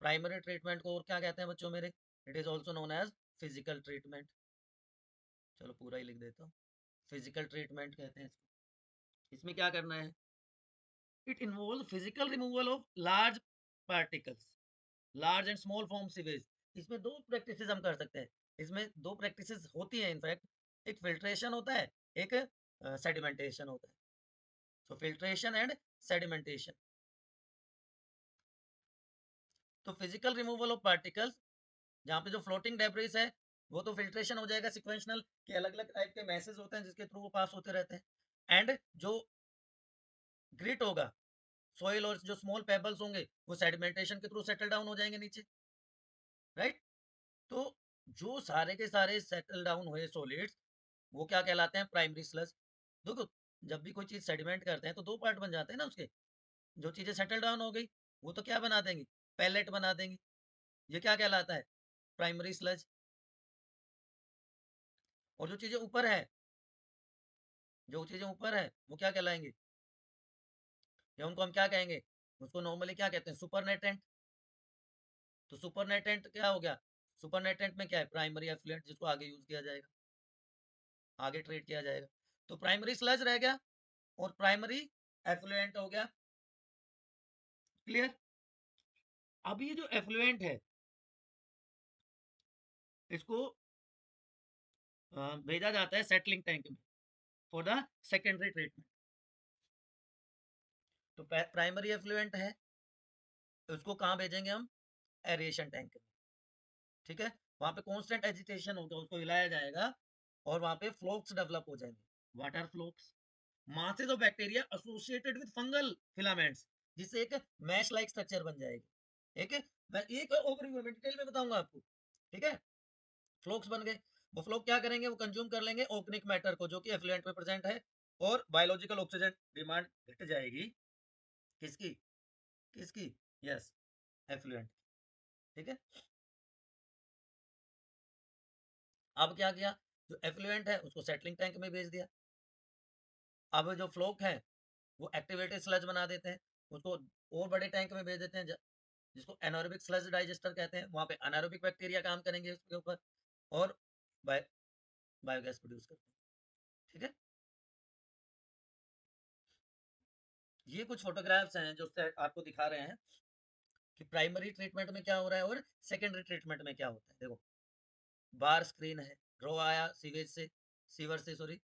प्राइमरी ट्रीटमेंट को और क्या कहते हैं बच्चों मेरे? It is also known as physical treatment. चलो पूरा ही लिख देता हूँ, फिजिकल ट्रीटमेंट कहते हैं इसको। इसमें क्या करना है? It involve physical removal of large particles, large and small form sewage. इसमें दो प्रैक्टिसेस हम कर सकते हैं। इसमें दो प्रैक्टिसेस होती हैं इनफैक्ट। एक फिल्ट्रेशन होता है, एक सेडिमेंटेशन होता है। सो फिल्ट्रेशन एंड सेडिमेंटेशन। तो फिजिकल रिमूवल ऑफ पार्टिकल्स, जहाँ पे जो फ्लोटिंग डेब्रिस है वो तो फिल्ट्रेशन हो जाएगा सिक्वेंशनल, के अलग अलग टाइप के मैसेज होते हैं जिसके थ्रू वो पास होते रहते हैं। एंड जो ग्रिट होगा, सॉइल और जो स्मॉल पेबल्स होंगे वो सेडिमेंटेशन के थ्रू सेटल डाउन हो जाएंगे नीचे, राइट। तो जो सारे के सारे सेटल डाउन हुए सॉलिड्स वो क्या कहलाते हैं? Primary sludge. देखो, जब भी कोई चीज सेडिमेंट करते हैं तो दो पार्ट बन जाते हैं ना उसके। जो चीजें सेटल डाउन हो गई वो तो क्या बना देंगी? पैलेट बना देंगी। ये क्या कहलाता है? Primary sludge. और जो चीजें ऊपर है वो क्या कहलाएंगी? या उनको हम क्या कहेंगे? उसको नॉर्मली क्या कहते हैं? सुपरनेटेंट। तो सुपरनेटेंट क्या हो गया? सुपरनेटेंट में क्या है? प्राइमरी एफ्लुएंट, जिसको आगे यूज किया जाएगा, आगे ट्रीट किया जाएगा। तो प्राइमरी स्लज रह गया और प्राइमरी एफ्लुएंट हो गया। क्लियर? अब ये जो एफ्लुएंट है इसको भेजा जाता है सेटलिंग टैंक में फॉर द सेकेंडरी ट्रीटमेंट। तो प्राइमरी एफ्लुएंट है, तो उसको कहाँ भेजेंगे हम? एरेशन टैंक में। ठीक है, वहां पे कांस्टेंट एजिटेशन होगा, उसको हिलाया जाएगा और वहां पे फ्लोक्स डेवलप हो जाएंगे। Water flocs, masses of bacteria associated with fungal filaments, जिससे एक मैश लाइक स्ट्रक्चर बन जाएगी। एक मैं एक ओवरव्यू में डिटेल में बताऊंगा आपको। ठीक है, फ्लोक्स बन गए। वो फ्लोक क्या करेंगे? वो कंज्यूम कर लेंगे ऑर्गेनिक मैटर को जो कि एफ्लुएंट में प्रेजेंट है, और बायोलॉजिकल ऑक्सीजन डिमांड घट जाएगी। किसकी? किसकी? Yes, effluent. ठीक है, अब क्या किया? जो एफ्लुएंट है उसको सेटलिंग टैंक में भेज दिया। अब जो फ्लोक है वो एक्टिवेटेड स्लज बना देते हैं, उसको और बड़े टैंक में भेज देते हैं, जिसको एनारोबिक स्लज डाइजेस्टर कहते हैं। वहां पे एनारोबिक बैक्टीरिया काम करेंगे उसके ऊपर और बायोगैस प्रोड्यूस करते हैं। ठीक है, ये कुछ फोटोग्राफ्स हैं जो आपको दिखा रहे हैं कि प्राइमरी ट्रीटमेंट में क्या हो रहा है और सेकेंडरी ट्रीटमेंट में क्या होता है। देखो, बार स्क्रीन है, ड्रॉ आया सीवर से सॉरी,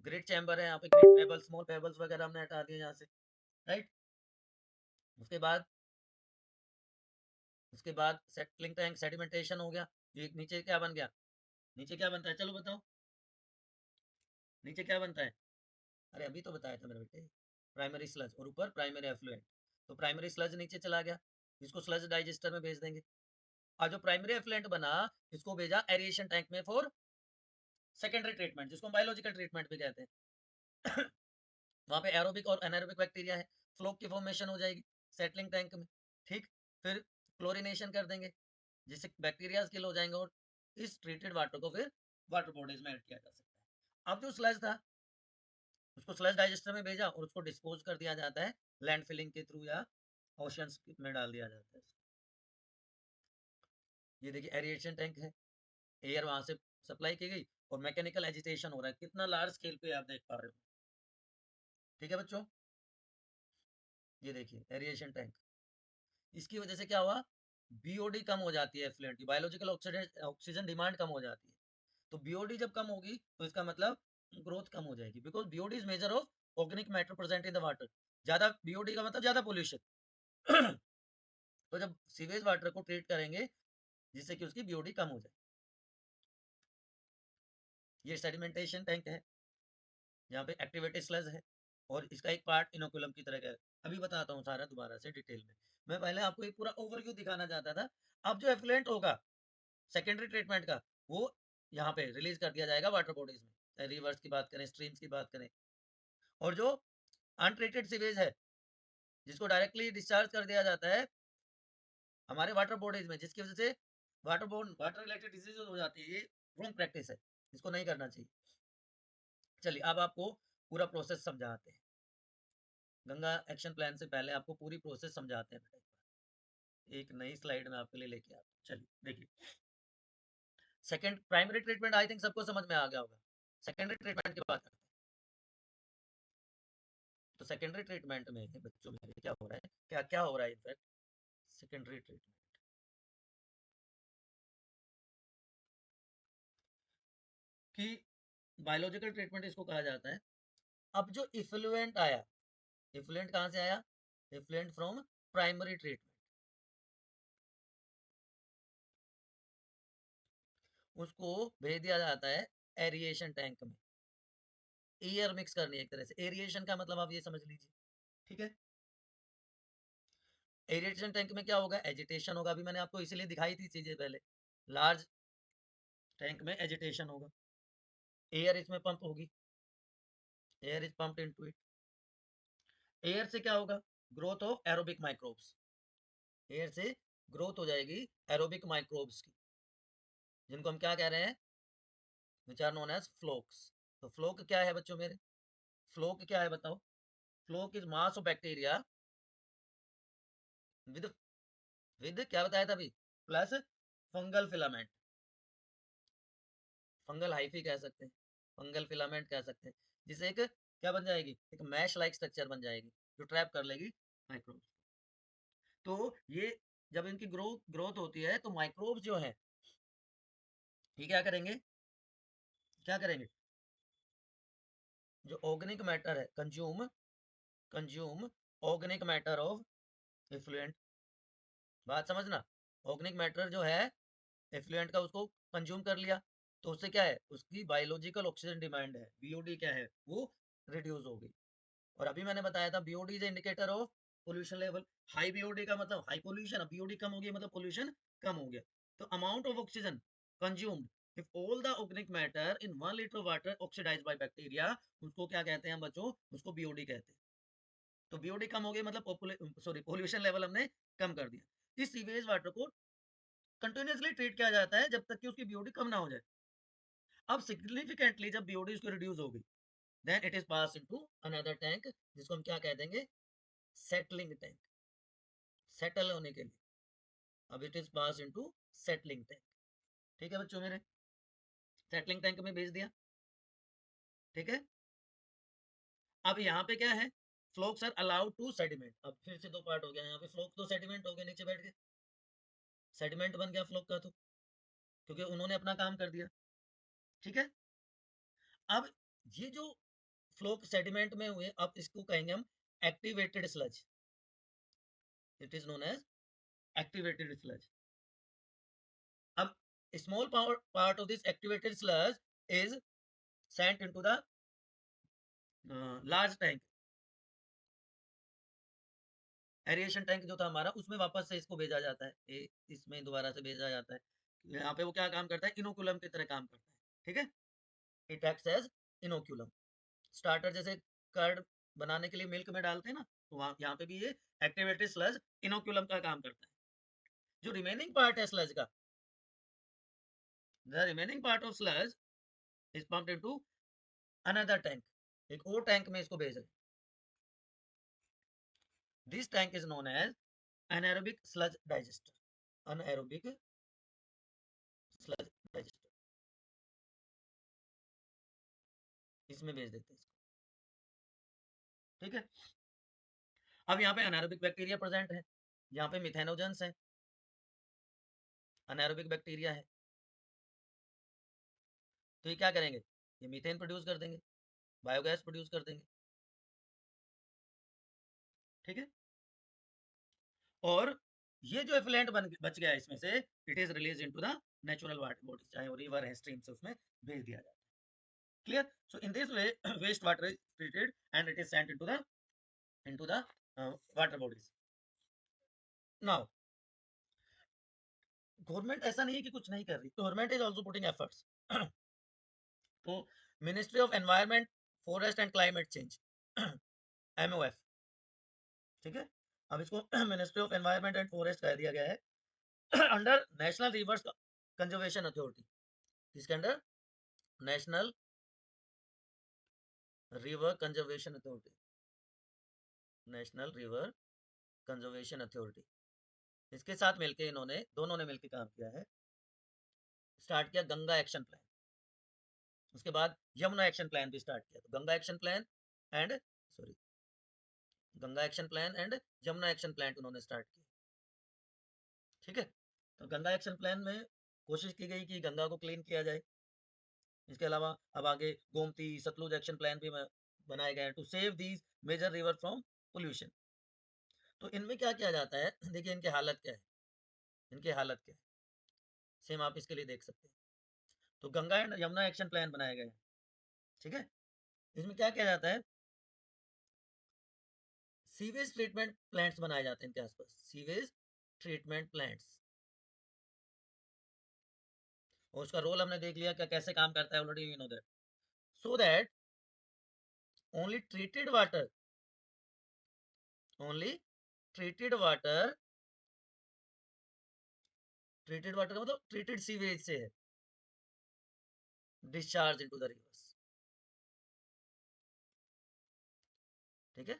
ग्रिड चैम्बर है, यहाँ पे ग्रिड पेबल्स, स्मॉल पेबल्स वगैरह हमने हटा दिए यहाँ से, राइट। उसके बाद सेटलिंग टैंक, सेडिमेंटेशन हो गया। ये नीचे क्या बन गया? नीचे क्या बनता है? चलो बताओ, नीचे क्या बनता है? अरे अभी तो बताया था मेरे बेटे, प्राइमरी स्लज और ऊपर प्राइमरी एफ्लुएंट। तो प्राइमरी स्लज नीचे चला गया, इसको स्लज डाइजेस्टर में भेज देंगे। और जो प्राइमरी एफ्लुएंट बना इसको भेजा एरिएशन टैंक में फॉर सेकेंडरी ट्रीटमेंट, जिसको हम बायोलॉजिकल ट्रीटमेंट भी कहते हैं। वहां पे एरोबिक और एनारोबिक बैक्टीरिया है, फ्लोक की फॉर्मेशन हो जाएगी सेटलिंग टैंक में। ठीक, फिर क्लोरिनेशन कर देंगे जिससे बैक्टीरिया किल हो जाएंगे और इस ट्रीटेड वाटर को फिर वाटर बॉडीज में ऐड किया जा सकता है। अब जो स्लज था उसको स्लज डाइजेस्टर में भेजा और उसको डिस्पोज कर दिया जाता है लैंड फिलिंग के थ्रू या ओशंस में डाल दिया जाता है। ये देखिए एरिएशन टैंक है, एयर वहां से सप्लाई की गई और मैकेनिकल एजिटेशन हो रहा है। कितना लार्ज स्केल पे आप देख पा रहे हो। ठीक है बच्चों, ये देखिए एरिएशन टैंक। इसकी वजह से क्या हुआ? बीओडी कम हो जाती है एफ्लुएंट की, बायोलॉजिकल ऑक्सीजन डिमांड कम हो जाती है। तो बीओडी जब कम होगी तो इसका मतलब ग्रोथ कम हो जाएगी, because BOD is measure of organic matter present in the water. ज्यादा बीओडी का मतलब ज्यादा पोल्यूशन। तो जब सीवेज वाटर को ट्रीट करेंगे जिससे कि उसकी बीओडी कम हो जाए। ये सेडिमेंटेशन टैंक है, यहाँ पे एक्टिवेटेड स्लज है, और इसका एक पार्ट इनोकुलम की तरह का है। अभी बताता हूँ सारा दोबारा से डिटेल में। मैं पहले आपको एक पूरा ओवरव्यू दिखाना चाहता था। अब जो एफ्लुएंट होगा सेकेंडरी ट्रीटमेंट का, वो यहाँ पे रिलीज कर दिया जाएगा वाटर बॉडीज में, रिवर्स की बात करें, स्ट्रीम्स की बात करें। और जो अनट्रीटेड सीवेज है जिसको डायरेक्टली डिस्चार्ज कर दिया जाता है हमारे वाटर बॉडीज में, जिसकी वजह से वाटर रिलेटेड डिजीज हो जाती है, ये रॉन्ग प्रैक्टिस है, इसको नहीं करना चाहिए। चलिए अब आपको पूरा प्रोसेस समझाते हैं। गंगा एक्शन प्लान से पहले आपको पूरी प्रोसेस समझाते हैं बेटा। एक नई स्लाइड में आपके लिए लेके आते हैं। चलिए देखिए, second primary treatment I think सबको समझ में आ गया होगा। सेकेंडरी ट्रीटमेंट की बात करते हैं। तो सेकेंडरी ट्रीटमेंट में बच्चों में क्या हो रहा है, क्या क्या हो रहा है इनफैक्ट सेकेंडरी ट्रीटमेंट की, बायोलॉजिकल ट्रीटमेंट इसको कहा जाता है। अब जो इफ्लुएंट आया, इफ्लुएंट कहाँ से आया, इफ्लुएंट फ्रॉम प्राइमरी ट्रीटमेंट, उसको भेज दिया जाता है एरिएशन टैंक में। एयर मिक्स करनी है एक तरह से, एरिएशन का मतलब आप ये समझ लीजिए, ठीक है। एरिएशन टैंक में क्या होगा, एजिटेशन होगा। अभी मैंने आपको इसलिए दिखाई थी चीजें पहले, लार्ज टैंक में एजिटेशन होगा, एयर इसमें पंप होगी, air is pumped into it. Air से क्या होगा, growth of aerobic microbes, air से ग्रोथ हो जाएगी एरोबिक माइक्रोब्स की, जिनको हम क्या कह रहे हैं, which are known as flocs. तो फ्लोक क्या है बच्चों मेरे, फ्लोक क्या है बताओ, floc is mass of bacteria with with क्या बताया था अभी, plus fungal filament, fungal hyphae कह सकते हैं, फंगल फिलामेंट कह सकते हैं, जिसे एक क्या बन जाएगी, एक मैश लाइक स्ट्रक्चर बन जाएगी जो ट्रैप कर लेगी माइक्रोब्स। तो ये जब इनकी ग्रोथ होती है तो माइक्रोब्स जो है ये क्या करेंगे, क्या करेंगे, जो ऑर्गेनिक मैटर है, consume organic matter of effluent. बात समझना, ऑर्गेनिक मैटर जो है एफ्लुएंट का, उसको कंज्यूम कर लिया, तो उससे क्या है, उसकी बायोलॉजिकल ऑक्सीजन डिमांड है, बीओडी क्या है वो रिड्यूस हो गई। और अभी मैंने बताया था BOD is indicator of pollution level. High BOD का मतलब हाई पोल्यूशन, बीओडी कम हो गई मतलब पोल्यूशन कम हो गया। तो amount of oxygen consumed if all the organic matter in 1 litre water oxidised by bacteria, उसको क्या कहते हैं बच्चों, उसको बीओडी कहते हैं। तो बीओडी कम हो गई मतलब पोल्यूशन लेवल हमने कम कर दिया। इस सीवेज वाटर को कंटिन्यूसली ट्रीट किया जाता है जब तक कि उसकी बीओडी कम ना हो जाए। अब सिग्निफिकेंटली जब बीओडी उसकी रिड्यूस हो गई, then it is pass into another tank, जिसको हम क्या कह देंगे, सेटलिंग टैंक, सेटल होने के लिए। अब it is pass into settling tank, ठीक है बच्चों मेरे, सेटलिंग टैंक में भेज दिया, ठीक है। अब यहाँ पे क्या है, flocs are allowed to sediment. अब फिर से दो पार्ट हो गया, यहाँ पे फ्लोक तो सेडिमेंट हो गए, नीचे बैठ के सेडिमेंट बन गया फ्लोक का, तो क्योंकि उन्होंने अपना काम कर दिया, ठीक है। अब ये जो फ्लोक सेडिमेंट में हुए, अब इसको कहेंगे हम activated sludge, it is known as activated sludge. अब small part of this activated sludge is sent into the large tank, aeration tank जो था हमारा, उसमें वापस से इसको भेजा जाता है, इसमें दोबारा से भेजा जाता है। यहाँ पे वो क्या काम करता है, इनोकुलम की तरह काम करता है, ठीक है। It acts as inoculum, starter जैसे कर्ड बनाने के लिए मिल्क में डालते हैं ना, तो वहाँ यहाँ पे भी ये एक्टिवेटेड स्लज इनोकुलम का काम करता है। जो रिमेनिंग पार्ट है स्लज का, the remaining part of sludge is pumped into another tank, एक और टैंक में इसको भेज रहे हैं। This tank is known as anaerobic sludge digester, anaerobic sludge digester, इसमें भेज देते हैं इसको, ठीक है। अब यहाँ पे अनारोबिक बैक्टीरिया प्रेजेंट है, यहाँ पे मिथेनोजेंस है, अनारोबिक बैक्टीरिया है, तो ये क्या करेंगे, ये मीथेन प्रोड्यूस कर देंगे, बायोगैस प्रोड्यूस कर देंगे। ठीक है, और ये जो एफ्लुएंट बच गया इसमें से, it is release into the natural water bodies, चाहे वो रिवर है, स्ट्रीम से, उसमें भेज दिया जाता है। Clear? So in this way waste water is treated and it is sent into the water bodies. Now, government ऐसा नहीं है कि कुछ नहीं कर रही, government is also putting efforts. तो ministry of environment, forest and climate change, MOF, ठीक है, अब इसको ministry of environment and forest कह दिया गया है, under national rivers conservation authority. किसके under? National river conservation authority, national river conservation authority. इसके साथ मिलके इन्होंने दोनों ने मिलकर काम किया है, स्टार्ट किया गंगा एक्शन प्लान, उसके बाद यमुना एक्शन प्लान भी स्टार्ट किया। तो Ganga action plan and sorry Ganga action plan and Yamuna action plan उन्होंने स्टार्ट किया। ठीक है, तो गंगा एक्शन प्लान में कोशिश की गई कि गंगा को क्लीन किया जाए। इसके अलावा अब आगे गोमती, सतलुज एक्शन प्लान भी बनाए गए हैं to save these major river from pollution. तो इनमें क्या किया जाता है, देखिए इनकी हालत क्या है, इनकी हालत क्या है, सेम आप इसके लिए देख सकते हैं। तो Ganga and Yamuna action plan बनाए गए हैं। ठीक है, इसमें क्या किया जाता है, सीवेज ट्रीटमेंट प्लांट्स बनाए जाते हैं इनके आसपास, सीवेज ट्रीटमेंट प्लांट्स। और उसका रोल हमने देख लिया क्या कैसे काम करता है, already you know that. So that only treated water, only treated water, treated water का मतलब ट्रीटेड सीवेज से है, डिस्चार्ज इनटू द रिवर्स। ठीक है,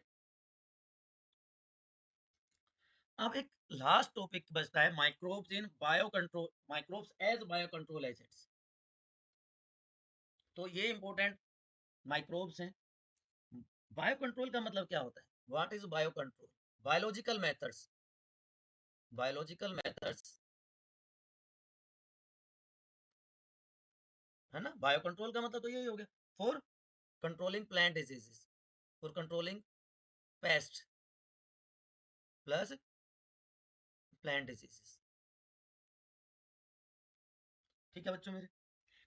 अब एक लास्ट टॉपिक बचता है, microbes in bio control, microbes as bio control agents. तो ये इंपॉर्टेंट माइक्रोब्स हैं। बायो कंट्रोल का मतलब क्या होता है, what is bio control? Biological methods, biological methods, है ना। बायो कंट्रोल का मतलब तो यही हो गया, for controlling plant diseases, for controlling paste plus plant diseases. ठीक है बच्चों मेरे,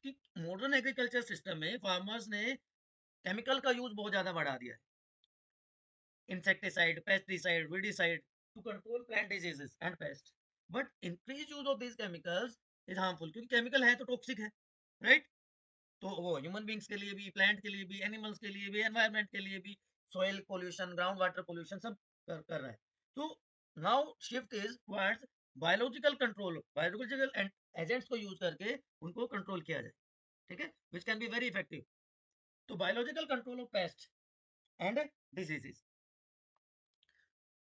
कि मॉडर्न एग्रीकल्चर सिस्टम में फार्मर्स ने केमिकल का यूज बहुत ज्यादा बढ़ा दिया है, insecticide, pesticide, weedicide to control plant diseases and pests. But increased use of these chemicals is harmful, क्योंकि केमिकल है तो टॉक्सिक है, राइट? तो वो ह्यूमन बींग्स के लिए भी, प्लांट के लिए भी, एनिमल्स के लिए भी, एनवायरमेंट के लिए भी, soil pollution, ground water pollution सब कर रहा है। तो now shift is towards biological control, biological agents को यूज करके उनको कंट्रोल किया जाए। ठीक है, which can be very effective. तो biological control of pest and diseases,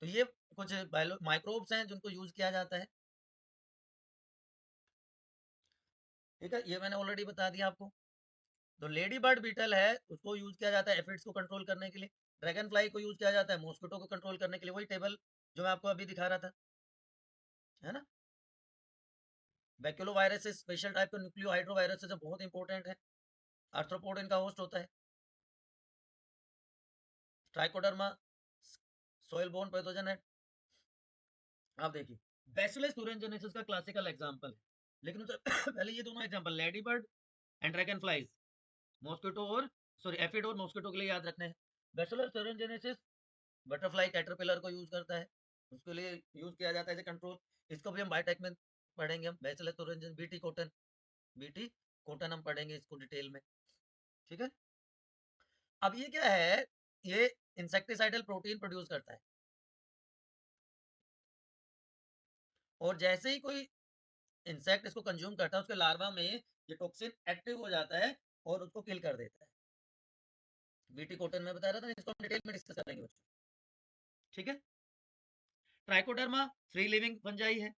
तो ये कुछ माइक्रोब्स हैं जिनको यूज किया जाता है। ठीक है, ये मैंने ऑलरेडी बता दिया आपको। तो लेडी बर्ड बीटल है, उसको यूज किया जाता है एफिड्स को कंट्रोल करने के लिए। ड्रैगन फ्लाई को यूज किया जाता है मॉस्किटो को कंट्रोल करने के लिए, वही टेबल जो मैं आपको अभी दिखा रहा था, है ना। बैक्यूलोवायरस स्पेशल टाइप का न्यूक्लियो हाइड्रोवायरस है, बहुत इंपॉर्टेंट है, आर्थ्रोपोड इनका होस्ट होता है। ट्राइकोडर्मा सोइल बोर्न पैथोजन है। आप देखिए बैसिलस thuringiensis का क्लासिकल एग्जांपल है, लेकिन उससे पहले ये दोनों example lady bird and dragon flies, mosquito और सॉरी एफिड और मॉस्किटो के लिए याद रखने हैं। बैसिलस thuringiensis बटरफ्लाई कैटरपिलर को यूज करता है, उसके लिए यूज किया जाता है एज कंट्रोल। इसको भी हम बायोटेक में पढ़ेंगे, हम bacillus thuringiensis, BT cotton, BT cotton हम पढ़ेंगे इसको डिटेल में। ठीक है, अब ये क्या है, ये इंसेक्टिसाइडल प्रोटीन प्रोड्यूस करता है, और जैसे ही कोई इंसेक्ट इसको कंज्यूम करता है, उसके लार्वा में ये टॉक्सिन एक्टिव हो जाता है और उसको किल कर देता है। बीटी कॉटन में बता रहा था, इसको हम डिटेल में डिस्कस करेंगे बच्चों। ठीक है, ट्राइकोडर्मा फ्री लिविंग फंजाई है,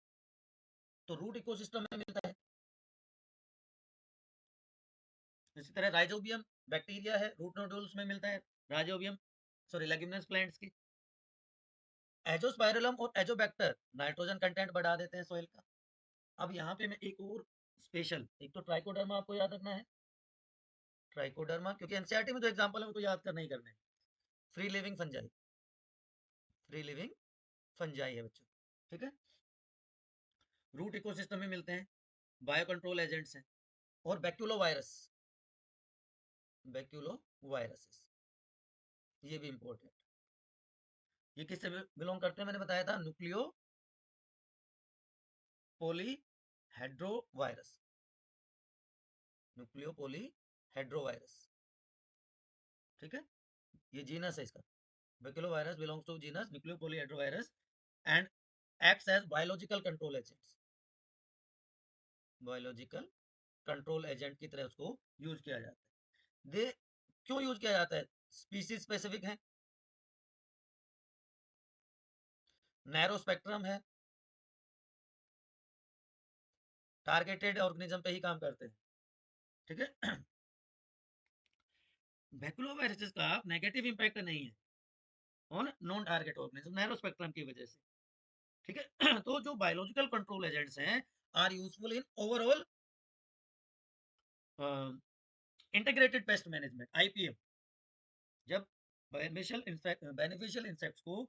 तो रूट इकोसिस्टम में मिलता है। इसी तरह राइजोबियम बैक्टीरिया है, रूट नोडुल्स में मिलता है, राइजोबियम सॉरी लेग्यूमिनस प्लांट्स की। एजोस्पाइरलम और एजोबैक्टर नाइट्रोजन कंटेंट बढ़ा देते हैं सोइल का। अब यहाँ पे मैं एक और स्पेशल, एक तो ट्राइकोडर्मा आपको याद रखना है, ट्राइकोडर्मा, क्योंकि एनसीईआरटी में जो एग्जांपल है वो तो याद करना ही करना है। Free living fungi, free living fungi है बच्चों, ठीक है। रूट इकोसिस्टम में मिलते हैं, बायो कंट्रोल एजेंट्स हैं, और बैक्यूलो वायरस, बैक्यूलो वायरसेस, ये भी इंपॉर्टेंट। ये किससे बिलोंग करते हैं, मैंने बताया था, न्यूक्लियो पॉलीहेड्रोवायरस, न्यूक्लियो पॉलीहेड्रोवायरस, ठीक है, ये जीनस है इसका। Baculovirus belongs to genus nucleopolyhedrovirus and acts as biological control agents, biological control agent की तरह उसको यूज किया जाता है। दे क्यों यूज किया जाता है, स्पीसीज स्पेसिफिक है, नैरो स्पेक्ट्रम है, टारगेटेड ऑर्गेनिज्म पे ही काम करते हैं, ठीक है। बैक्यूलोवायरसेस का नेगेटिव इंपैक्ट नहीं है on non target organism, narrow spectrum की वजह से, ठीक है। तो जो बायोलॉजिकल कंट्रोल एजेंट्स हैं are useful in overall integrated pest management, IPM. जब बेनिफिशियल इंसेक्ट्स को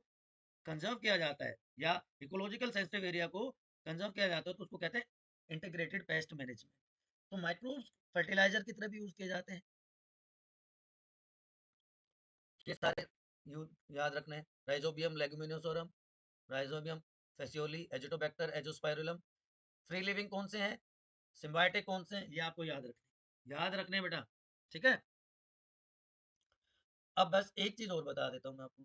कंजर्व किया जाता है या इकोलॉजिकल सेंसिटिव एरिया को कंजर्व किया जाता है तो उसको कहते हैं इंटीग्रेटेड पेस्ट मैनेजमेंट। तो माइक्रोब्स फर्टिलाइजर की तरह भी यूज किए जाते हैं, ये सारे याद रखने हैं। Rhizobium leguminosarum, rhizobium phaseoli, azotobacter azospirillum. Free living कौन से हैं, सिम्बायोटिक कौन से हैं, ये आपको याद रखने बेटा, ठीक है। अब बस एक चीज और बता देता हूँ मैं आपको,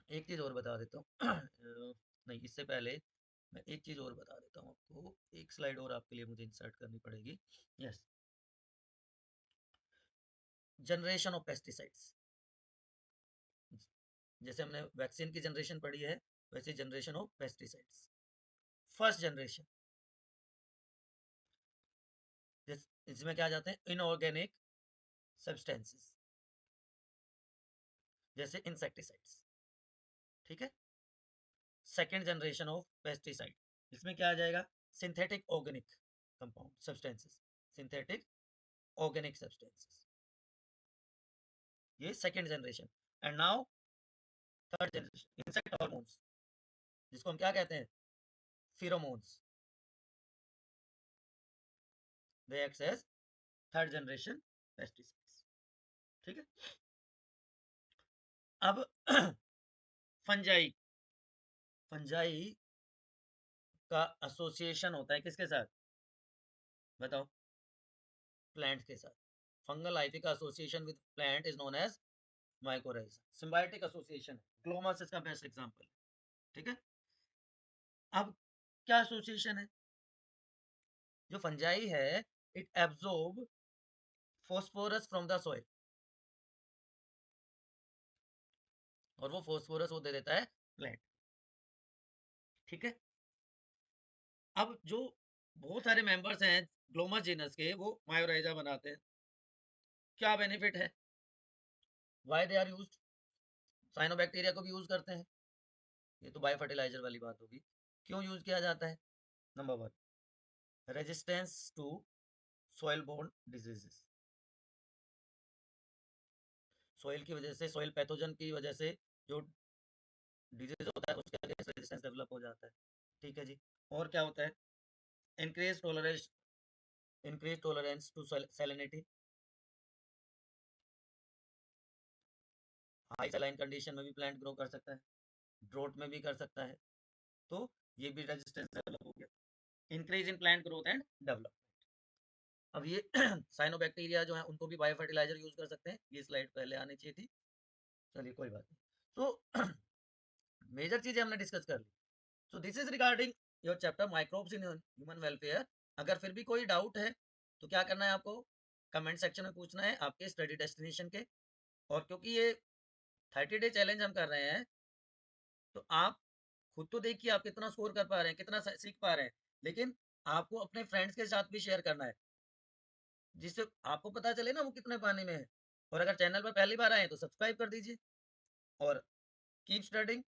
एक चीज और बता देता हूँ नहीं, इससे पहले मैं एक चीज और बता देता हूँ आपको, एक स्लाइड और आपके लिए मुझे इंसर्ट करनी पड़ेगी। यस, जनरेशन ऑफ पेस्टिसाइड्स, जैसे हमने वैक्सीन की जनरेशन पढ़ी है, वैसे generation of pesticides. First generation, इसमें क्या आ जाते हैं, इनऑर्गेनिक सब्सटेंसेस, जैसे इंसेक्टिसाइड्स, ठीक है। सेकेंड जनरेशन ऑफ पेस्टिसाइड, इसमें क्या आ जाएगा, synthetic organic compound substances, synthetic organic substances, ये second generation. And now third generation, insect hormones, जिसको हम क्या कहते हैं, pheromones, they act as third generation pesticides, ठीक है। अब फंजाई, फंजाई का एसोसिएशन होता है किसके साथ, बताओ, प्लांट के साथ। फंगल लाइफी का association with plant is known as mycorrhiza. Symbiotic association है, ग्लोमस इसका बेस्ट एग्जांपल है, ठीक है। अब क्या एसोसिएशन है, जो फंजाई है it absorb phosphorus from the soil, और वो फॉस्फोरस वो दे देता है प्लांट, ठीक है। अब जो बहुत सारे मेंबर्स हैं ग्लोमस जीनस के, वो मायोराइजा बनाते हैं। क्या बेनिफिट है, why they are used, cyanobacteria को भी यूज करते हैं, ये तो बायो फर्टिलाइजर वाली बात होगी। क्यों यूज किया जाता है, number one, resistance to soil borne diseases, soil की वजह से, सॉइल पैथोजन की वजह से जो डिजीज होता है उसके अगेंस्ट रेजिस्टेंस डेवलप हो जाता है, ठीक है जी। और क्या होता है, increase tolerance, increase tolerance to salinity, high saline condition में भी प्लांट ग्रो कर सकता है, ड्रोट में भी कर सकता है, तो ये भी रेजिस्टेंस डेवलप हो गया। Increase in plant growth and develop. अब ये साइनोबैक्टीरिया जो है उनको भी बायो फर्टिलाइजर यूज कर सकते हैं, ये स्लाइड पहले आनी चाहिए थी, चलिए कोई बात नहीं। तो मेजर चीजें हमने डिस्कस कर ली। So this is regarding your chapter microbes in human welfare. अगर फिर भी कोई डाउट है तो क्या करना है आपको, कमेंट सेक्शन में पूछना है आपके स्टडी डेस्टिनेशन के। और क्योंकि ये 30 डे चैलेंज हम कर रहे हैं, तो आप खुद तो देखिए आप कितना स्कोर कर पा रहे हैं, कितना सीख पा रहे हैं, लेकिन आपको अपने फ्रेंड्स के साथ भी शेयर करना है, जिससे आपको पता चले ना वो कितने पानी में है। और अगर चैनल पर पहली बार आए तो सब्सक्राइब कर दीजिए, और कीप स्टडिंग।